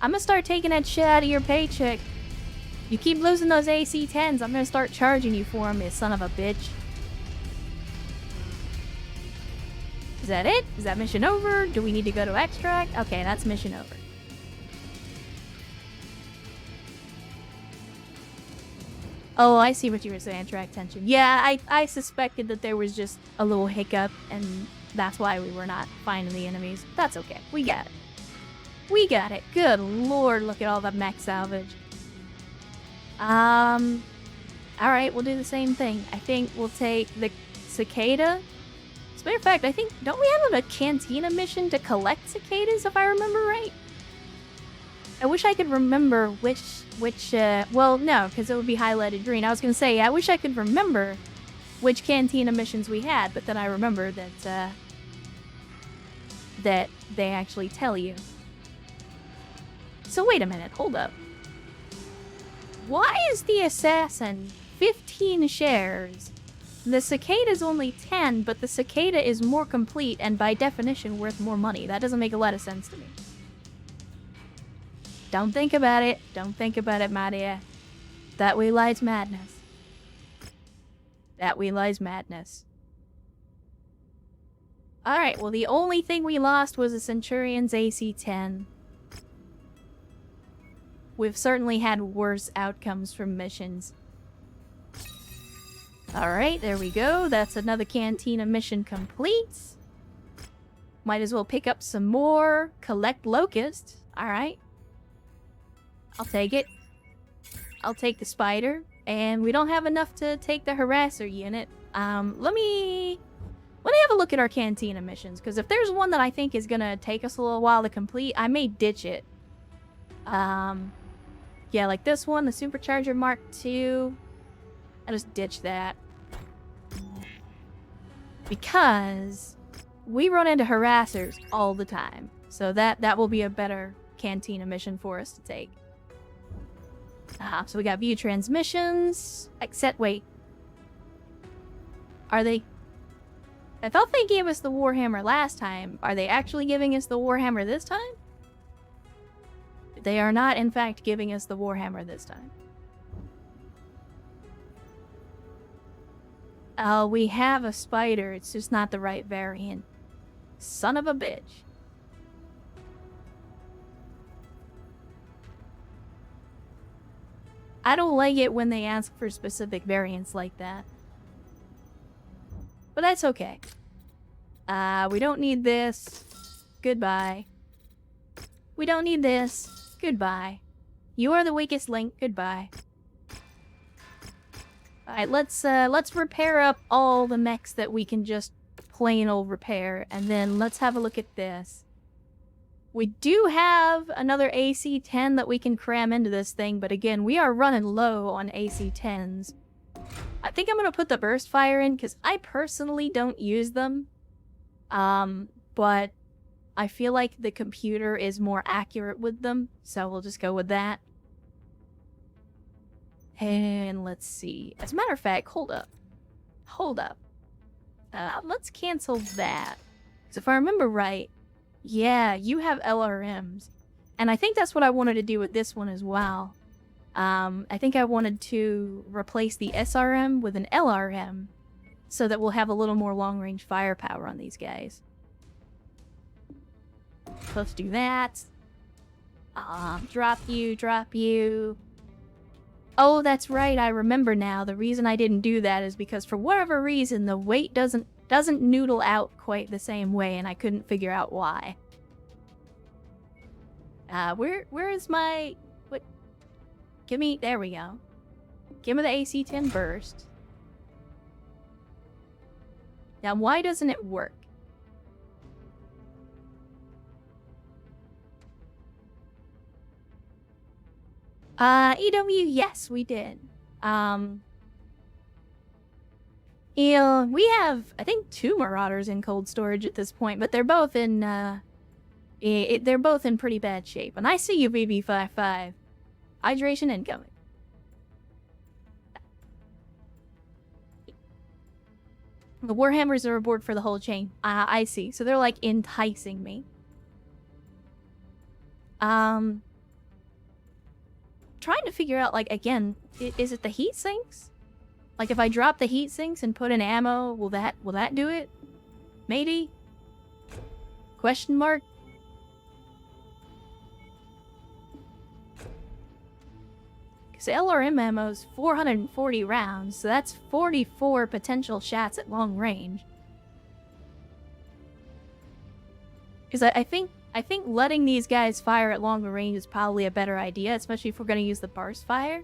I'm gonna start taking that shit out of your paycheck. You keep losing those AC-10s, I'm gonna start charging you for them, you son of a bitch. Is that it? Is that mission over? Do we need to go to extract? Okay, that's mission over. Oh, I see what you were saying, track tension. Yeah, I suspected that there was just a little hiccup, and that's why we were not finding the enemies. That's okay. We got it. We got it. Good lord, look at all the mech salvage. Alright, we'll do the same thing. I think we'll take the cicada. As a matter of fact, I think, don't we have a cantina mission to collect cicadas, if I remember right? I wish I could remember well, no, because it would be highlighted green. I was going to say, I wish I could remember which cantina missions we had, but then I remember that, that they actually tell you. So wait a minute, hold up. Why is the assassin 15 shares? The cicada's only 10, but the cicada is more complete and by definition worth more money. That doesn't make a lot of sense to me. Don't think about it. Don't think about it, my dear. That way lies madness. That way lies madness. Alright, well the only thing we lost was a Centurion's AC-10. We've certainly had worse outcomes from missions. Alright, there we go. That's another cantina mission complete. Might as well pick up some more. Collect locusts. Alright. I'll take it. I'll take the spider. And we don't have enough to take the harasser unit. Let me have a look at our cantina missions, because if there's one that I think is gonna take us a little while to complete, I may ditch it. Yeah, like this one, the Supercharger Mark II. I just ditch that. Because we run into harassers all the time. So that will be a better cantina mission for us to take. So we got view transmissions. Except, wait. Are they? I thought they gave us the Warhammer last time. Are they actually giving us the Warhammer this time? They are not, in fact, giving us the Warhammer this time. We have a spider. It's just not the right variant. Son of a bitch. I don't like it when they ask for specific variants like that. But that's okay. We don't need this. Goodbye. We don't need this. Goodbye. You are the weakest link. Goodbye. Alright, let's repair up all the mechs that we can just plain old repair, and then let's have a look at this. We do have another AC-10 that we can cram into this thing, but again, we are running low on AC-10s. I think I'm gonna put the burst fire in, because I personally don't use them. But I feel like the computer is more accurate with them, so we'll just go with that. And let's see. As a matter of fact, hold up. Let's cancel that. Because if I remember right, yeah, you have LRMs. And I think that's what I wanted to do with this one as well. I think I wanted to replace the SRM with an LRM so that we'll have a little more long-range firepower on these guys. So let's do that. Drop you. Oh, that's right, I remember now. The reason I didn't do that is because for whatever reason, the weight doesn't noodle out quite the same way, and I couldn't figure out why. Where is my... What? Give me... There we go. Give me the AC-10 burst. Now, why doesn't it work? EW, yes, we did. Yeah, we have, I think, 2 Marauders in cold storage at this point, but they're both in, they're both in pretty bad shape. And I see you, BB55. Hydration incoming. The Warhammers are aboard for the whole chain. I see. So they're, like, enticing me. Trying to figure out, like, again, is it the heat sinks? Like, if I drop the heat sinks and put in ammo, will that do it? Maybe? Question mark? Because LRM ammo's 440 rounds, so that's 44 potential shots at long range. Because I think letting these guys fire at longer range is probably a better idea, especially if we're going to use the burst fire.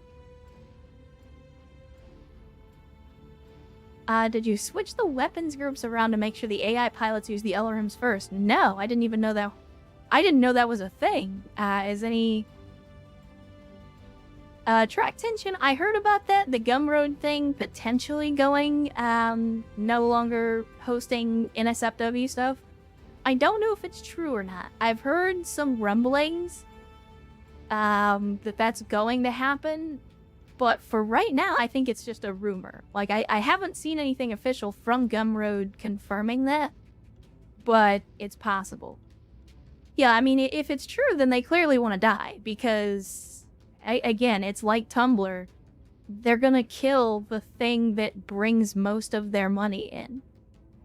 Did you switch the weapons groups around to make sure the AI pilots use the LRMs first? No, I didn't even know that. I didn't know that was a thing. Is any... track tension, I heard about that. The Gumroad thing potentially going, no longer hosting NSFW stuff. I don't know if it's true or not. I've heard some rumblings that that's going to happen, but for right now, I think it's just a rumor. Like, I haven't seen anything official from Gumroad confirming that, but it's possible. Yeah, I mean, if it's true, then they clearly want to die, because, again, it's like Tumblr. They're gonna kill the thing that brings most of their money in.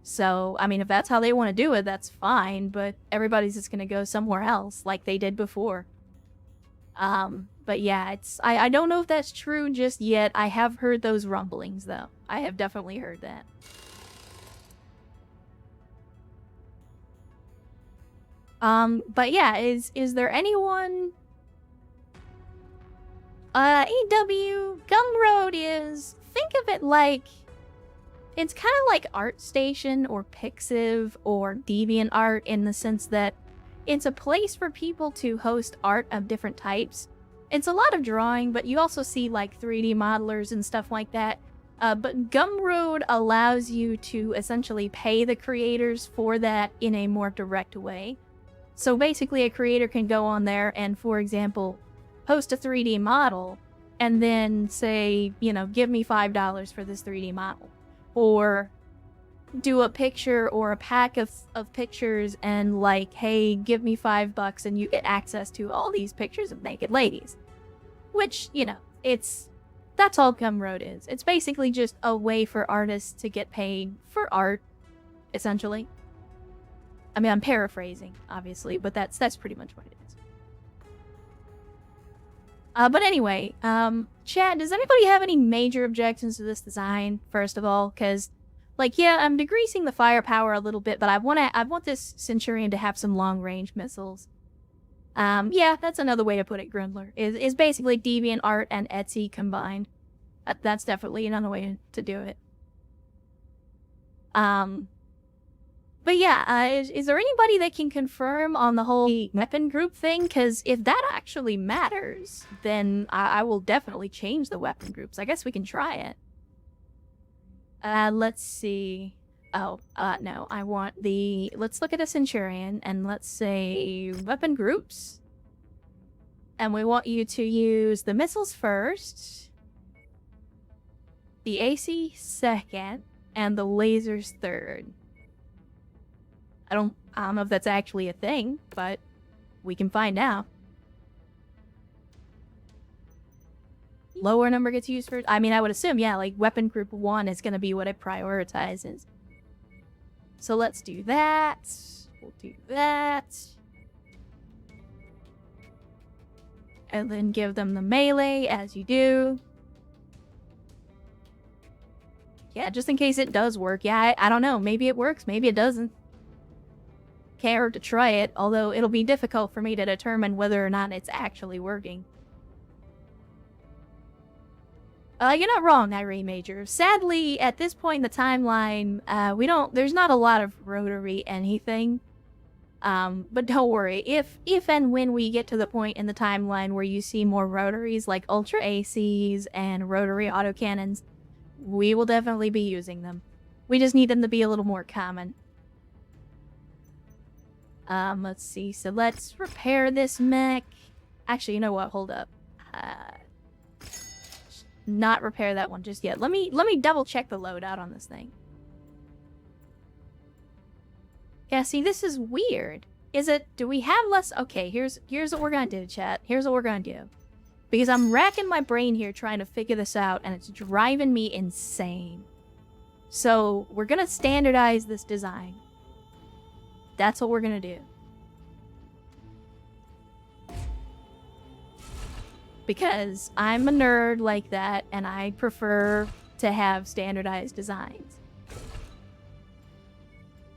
So, I mean, if that's how they want to do it, that's fine, but everybody's just gonna go somewhere else, like they did before. But yeah, I don't know if that's true just yet. I have heard those rumblings, though. I have definitely heard that. But yeah, is there anyone... EW, Gumroad is... Think of it like... It's kind of like ArtStation or Pixiv or DeviantArt in the sense that it's a place for people to host art of different types. It's a lot of drawing, but you also see like 3D modelers and stuff like that. But Gumroad allows you to essentially pay the creators for that in a more direct way. So basically a creator can go on there and, for example, host a 3D model and then say, you know, give me $5 for this 3D model. Or do a picture or a pack of pictures and like, hey, give me $5 and you get access to all these pictures of naked ladies. Which, you know, that's all Gumroad is. It's basically just a way for artists to get paid for art, essentially. I mean, I'm paraphrasing, obviously, but that's pretty much what it is. But anyway, chat, does anybody have any major objections to this design, first of all? Because, like, yeah, I'm decreasing the firepower a little bit, but I want this Centurion to have some long-range missiles. Yeah, that's another way to put it, Grundler. Is basically DeviantArt and Etsy combined. That's definitely another way to do it. But yeah, is there anybody that can confirm on the whole weapon group thing? Because if that actually matters, then I will definitely change the weapon groups. I guess we can try it. Let's see. Oh, no, I want let's look at a Centurion, and let's say weapon groups. And we want you to use the missiles first. the AC second, and the lasers third. I don't know if that's actually a thing, but we can find out. Lower number gets used for... I mean, I would assume, yeah, like weapon group 1 is going to be what it prioritizes. So let's do that. We'll do that. And then give them the melee, as you do. Yeah, just in case it does work. Yeah, I don't know. Maybe it works, maybe it doesn't. Care to try it, although it'll be difficult for me to determine whether or not it's actually working. You're not wrong, Irene Major. Sadly, at this point in the timeline, there's not a lot of rotary anything. But don't worry, if and when we get to the point in the timeline where you see more rotaries like Ultra ACs and rotary autocannons, we will definitely be using them. We just need them to be a little more common. Let's see, so let's repair this mech. Actually, you know what, hold up. Not repair that one just yet. Let me double check the loadout on this thing. Yeah, see, this is weird. Do we have less? Okay, here's what we're gonna do, chat. Here's what we're gonna do. Because I'm racking my brain here trying to figure this out, and it's driving me insane. So, we're gonna standardize this design. That's what we're gonna do. Because I'm a nerd like that, and I prefer to have standardized designs.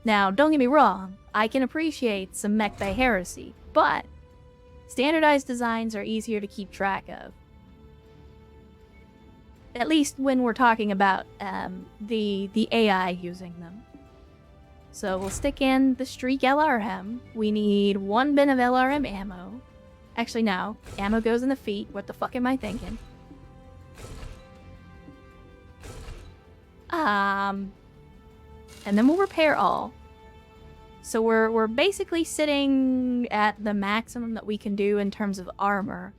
Now, don't get me wrong, I can appreciate some mech by heresy, but standardized designs are easier to keep track of. At least when we're talking about the AI using them. So we'll stick in the Streak LRM. We need 1 bin of LRM ammo. Actually, no. Ammo goes in the feet. What the fuck am I thinking? And then we'll repair all. So we're basically sitting at the maximum that we can do in terms of armor.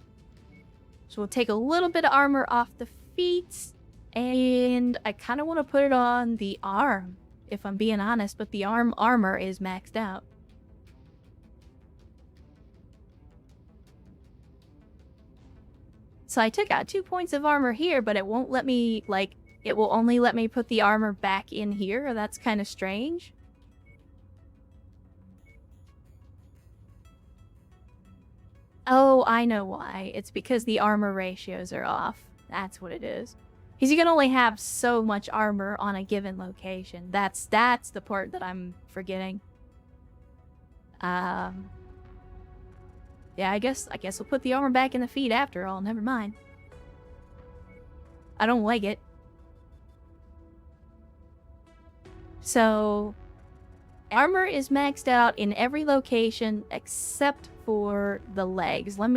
So we'll take a little bit of armor off the feet. And I kind of want to put it on the arm, if I'm being honest. But the arm armor is maxed out. So I took out 2 points of armor here, but it won't let me, like, it will only let me put the armor back in here. That's kind of strange. Oh, I know why. It's because the armor ratios are off. That's what it is. Because you can only have so much armor on a given location. That's the part that I'm forgetting. Yeah, I guess we'll put the armor back in the feet after all. Never mind. I don't like it. So, armor is maxed out in every location except for the legs. I'm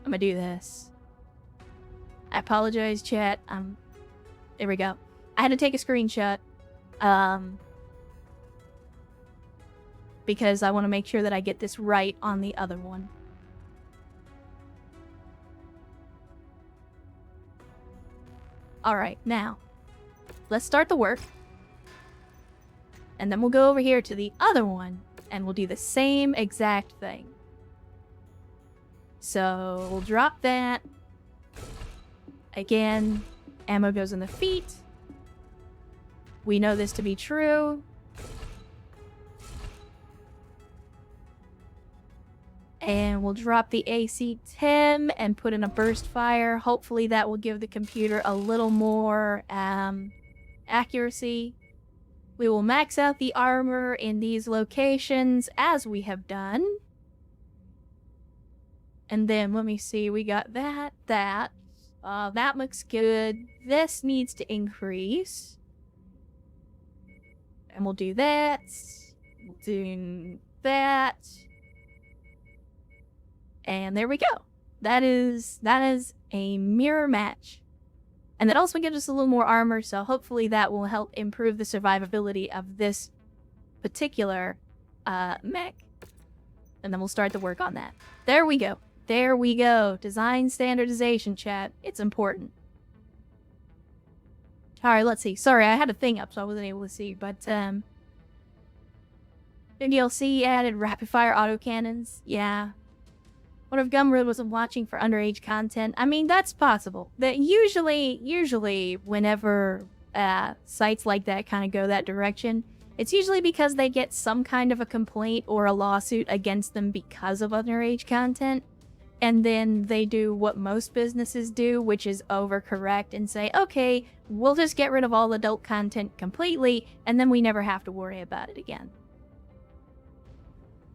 gonna do this. I apologize, chat. There we go. I had to take a screenshot. Because I want to make sure that I get this right on the other one. Alright, now, let's start the work. And then we'll go over here to the other one, and we'll do the same exact thing. So, we'll drop that. Again, ammo goes in the feet. We know this to be true. And we'll drop the AC-10 and put in a burst fire. Hopefully that will give the computer a little more accuracy. We will max out the armor in these locations as we have done. And then, let me see, we got that. That looks good. This needs to increase. And we'll do that. We'll do that. And there we go. That is a mirror match. And that also gives us a little more armor, so hopefully that will help improve the survivability of this particular mech. And then we'll start the work on that. There we go. There we go. Design standardization, chat. It's important. Alright, let's see. Sorry, I had a thing up so I wasn't able to see, but, the DLC added rapid-fire autocannons. Yeah. What if Gumroad wasn't watching for underage content? I mean, that's possible. That usually, whenever sites like that kind of go that direction, it's usually because they get some kind of a complaint or a lawsuit against them because of underage content. And then they do what most businesses do, which is overcorrect and say, okay, we'll just get rid of all adult content completely, and then we never have to worry about it again.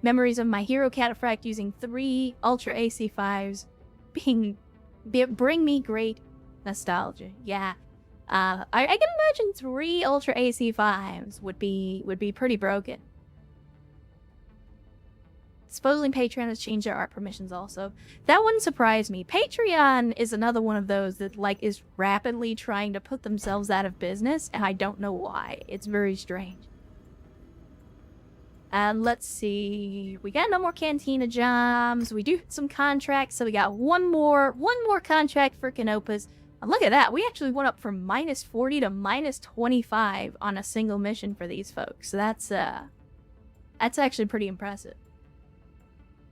Memories of my hero cataphract using 3 Ultra AC5s bring me great nostalgia. Yeah. I can imagine 3 Ultra AC5s would be pretty broken. Supposedly Patreon has changed their art permissions also. That wouldn't surprise me. Patreon is another one of those that, like, is rapidly trying to put themselves out of business, and I don't know why. It's very strange. And let's see. We got no more Cantina jobs. We do some contracts, so we got one more contract for Canopas. And look at that. We actually went up from -40 to -25 on a single mission for these folks. So that's actually pretty impressive.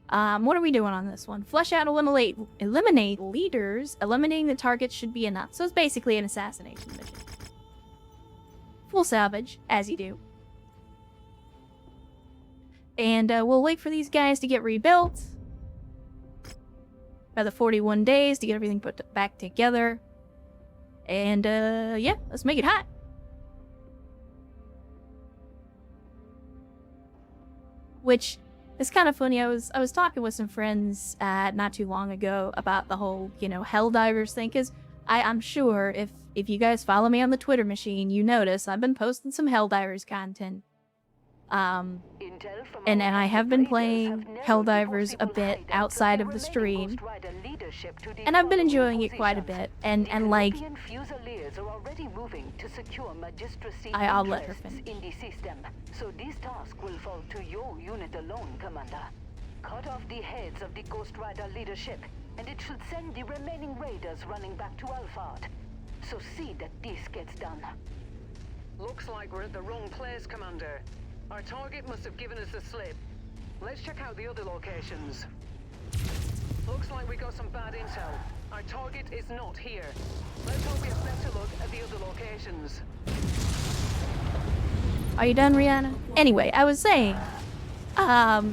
What are we doing on this one? Flush out, eliminate leaders. Eliminating the targets should be enough. So it's basically an assassination mission. Full salvage, as you do. And we'll wait for these guys to get rebuilt. Another 41 days to get everything put back together. And yeah, let's make it hot. Which is kind of funny. I was talking with some friends not too long ago about the whole, Helldivers thing, because I'm sure if you guys follow me on the Twitter machine, you notice I've been posting some Helldivers content. And I have been playing Helldivers a bit outside of the stream, and I've been enjoying it quite a bit. And like, I'll let her finish. So this task will fall to your unit alone, Commander. Cut off the heads of the Ghost Rider leadership, and it should send the remaining raiders running back to Alphard. So see that this gets done. Looks like we're at the wrong place, Commander. Our target must have given us the slip. Let's check out the other locations. Looks like we got some bad intel. Our target is not here. Let's hope we have better look at the other locations. Are you done, Rihanna? Anyway, I was saying, I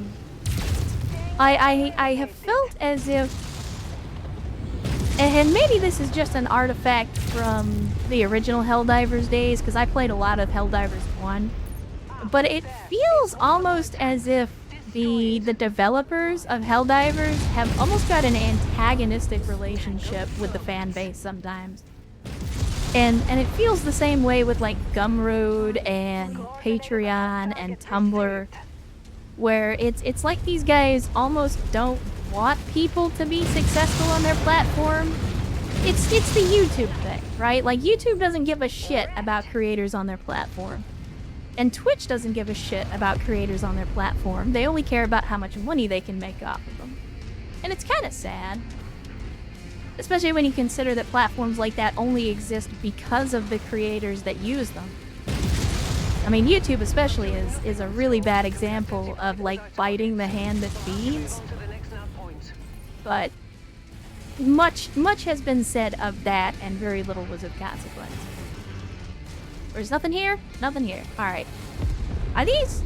have felt as if, and maybe this is just an artifact from the original Helldivers days, because I played a lot of Helldivers 1, but it feels almost as if the developers of Helldivers have almost got an antagonistic relationship with the fan base sometimes. And it feels the same way with like Gumroad and Patreon and Tumblr, where it's like these guys almost don't want people to be successful on their platform. It's the YouTube thing, right? Like, YouTube doesn't give a shit about creators on their platform. And Twitch doesn't give a shit about creators on their platform. They only care about how much money they can make off of them. And it's kind of sad. Especially when you consider that platforms like that only exist because of the creators that use them. I mean, YouTube especially is a really bad example of, like, biting the hand that feeds. But much has been said of that, and very little was of consequence. There's nothing here? Nothing here. Alright. Are these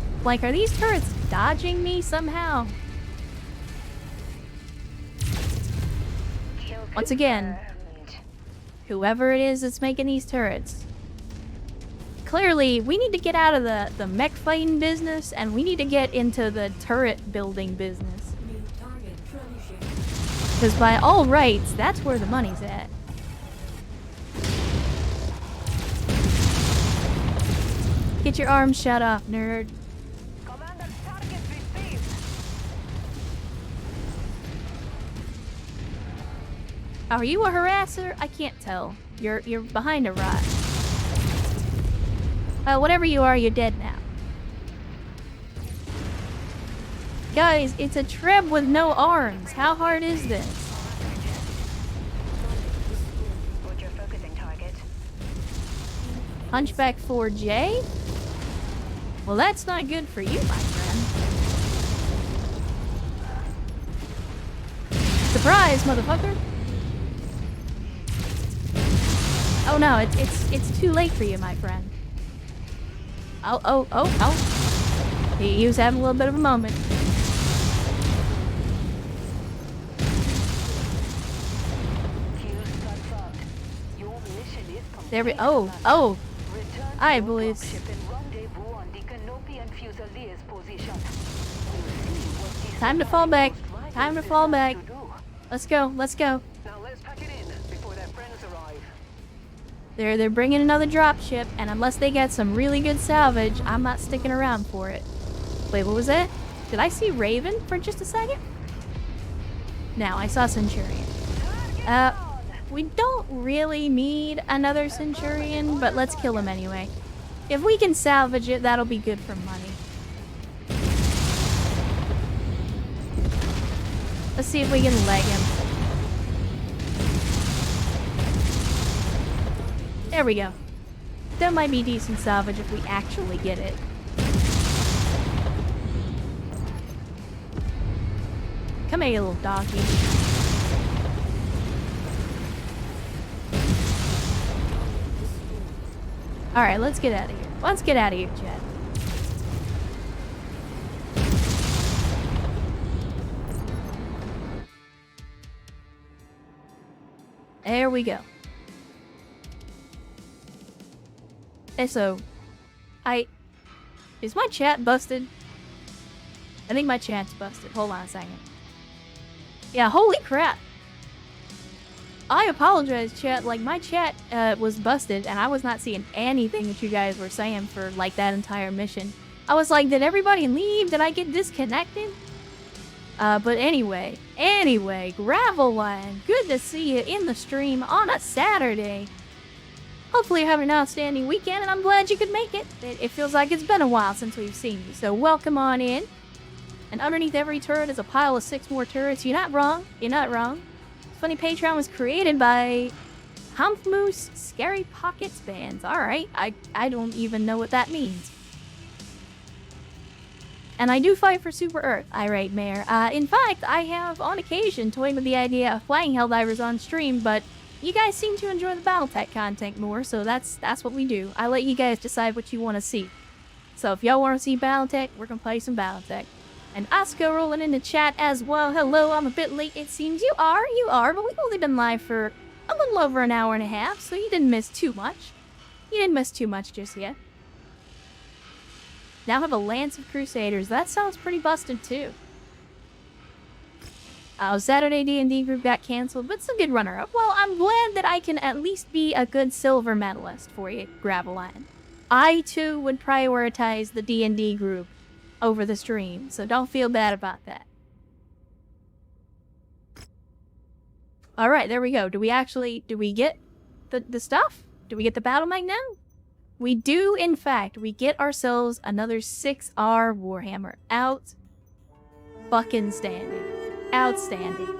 turrets dodging me somehow? Once again, whoever it is that's making these turrets, clearly we need to get out of the mech fighting business, and we need to get into the turret building business. Because by all rights, that's where the money's at. Get your arms shut off, nerd. Commander, target received. Are you a harasser? I can't tell. You're behind a rock. Whatever you are, you're dead now. Guys, it's a Treb with no arms. How hard is this? What's your focusing target? Hunchback 4J? Well, that's not good for you, my friend. Surprise, motherfucker! Oh no, it's too late for you, my friend. Oh. He was having a little bit of a moment. There we oh. I believe. Time to fall back. Time to fall back. Let's go. Let's go. Now let's pack it in before their friends arrive. They're bringing another dropship, and unless they get some really good salvage, I'm not sticking around for it. Wait, what was that? Did I see Raven for just a second? No, I saw Centurion. We don't really need another Centurion, but let's kill him anyway. If we can salvage it, that'll be good for money. Let's see if we can leg him. There we go. That might be decent salvage if we actually get it. Come here, you little donkey. Alright, let's get out of here. Let's get out of here, chat. There we go. And so, is my chat busted? I think my chat's busted. Hold on a second. Yeah, holy crap. I apologize, chat. Like, my chat was busted, and I was not seeing anything that you guys were saying for, like, that entire mission. I was like, did everybody leave? Did I get disconnected? But anyway, Graveline, good to see you in the stream on a Saturday. Hopefully you're having an outstanding weekend, and I'm glad you could make it. It feels like it's been a while since we've seen you, so welcome on in. And underneath every turret is a pile of 6 more turrets. You're not wrong. You're not wrong. Funny Patreon was created by Humpmoose Scary Pockets Bands. Alright, I don't even know what that means. And I do fight for Super Earth, irate Mayor. In fact, I have on occasion toyed with the idea of flying Helldivers on stream, but you guys seem to enjoy the Battletech content more, so that's what we do. I let you guys decide what you want to see. So if y'all want to see Battletech, we're gonna play some Battletech. And Oscar rolling in the chat as well. Hello, I'm a bit late, it seems. You are, but we've only been live for a little over an hour and a half, so you didn't miss too much. You didn't miss too much just yet. Now have a Lance of Crusaders. That sounds pretty busted, too. Saturday D&D group got canceled, but it's a good runner-up. Well, I'm glad that I can at least be a good silver medalist for you, Graveline. I, too, would prioritize the D&D group over the stream, so don't feel bad about that. Alright, there we go. Do we get the stuff? Do we get the battlemech now? We do, in fact. We get ourselves another 6R Warhammer. Out fucking standing. Outstanding.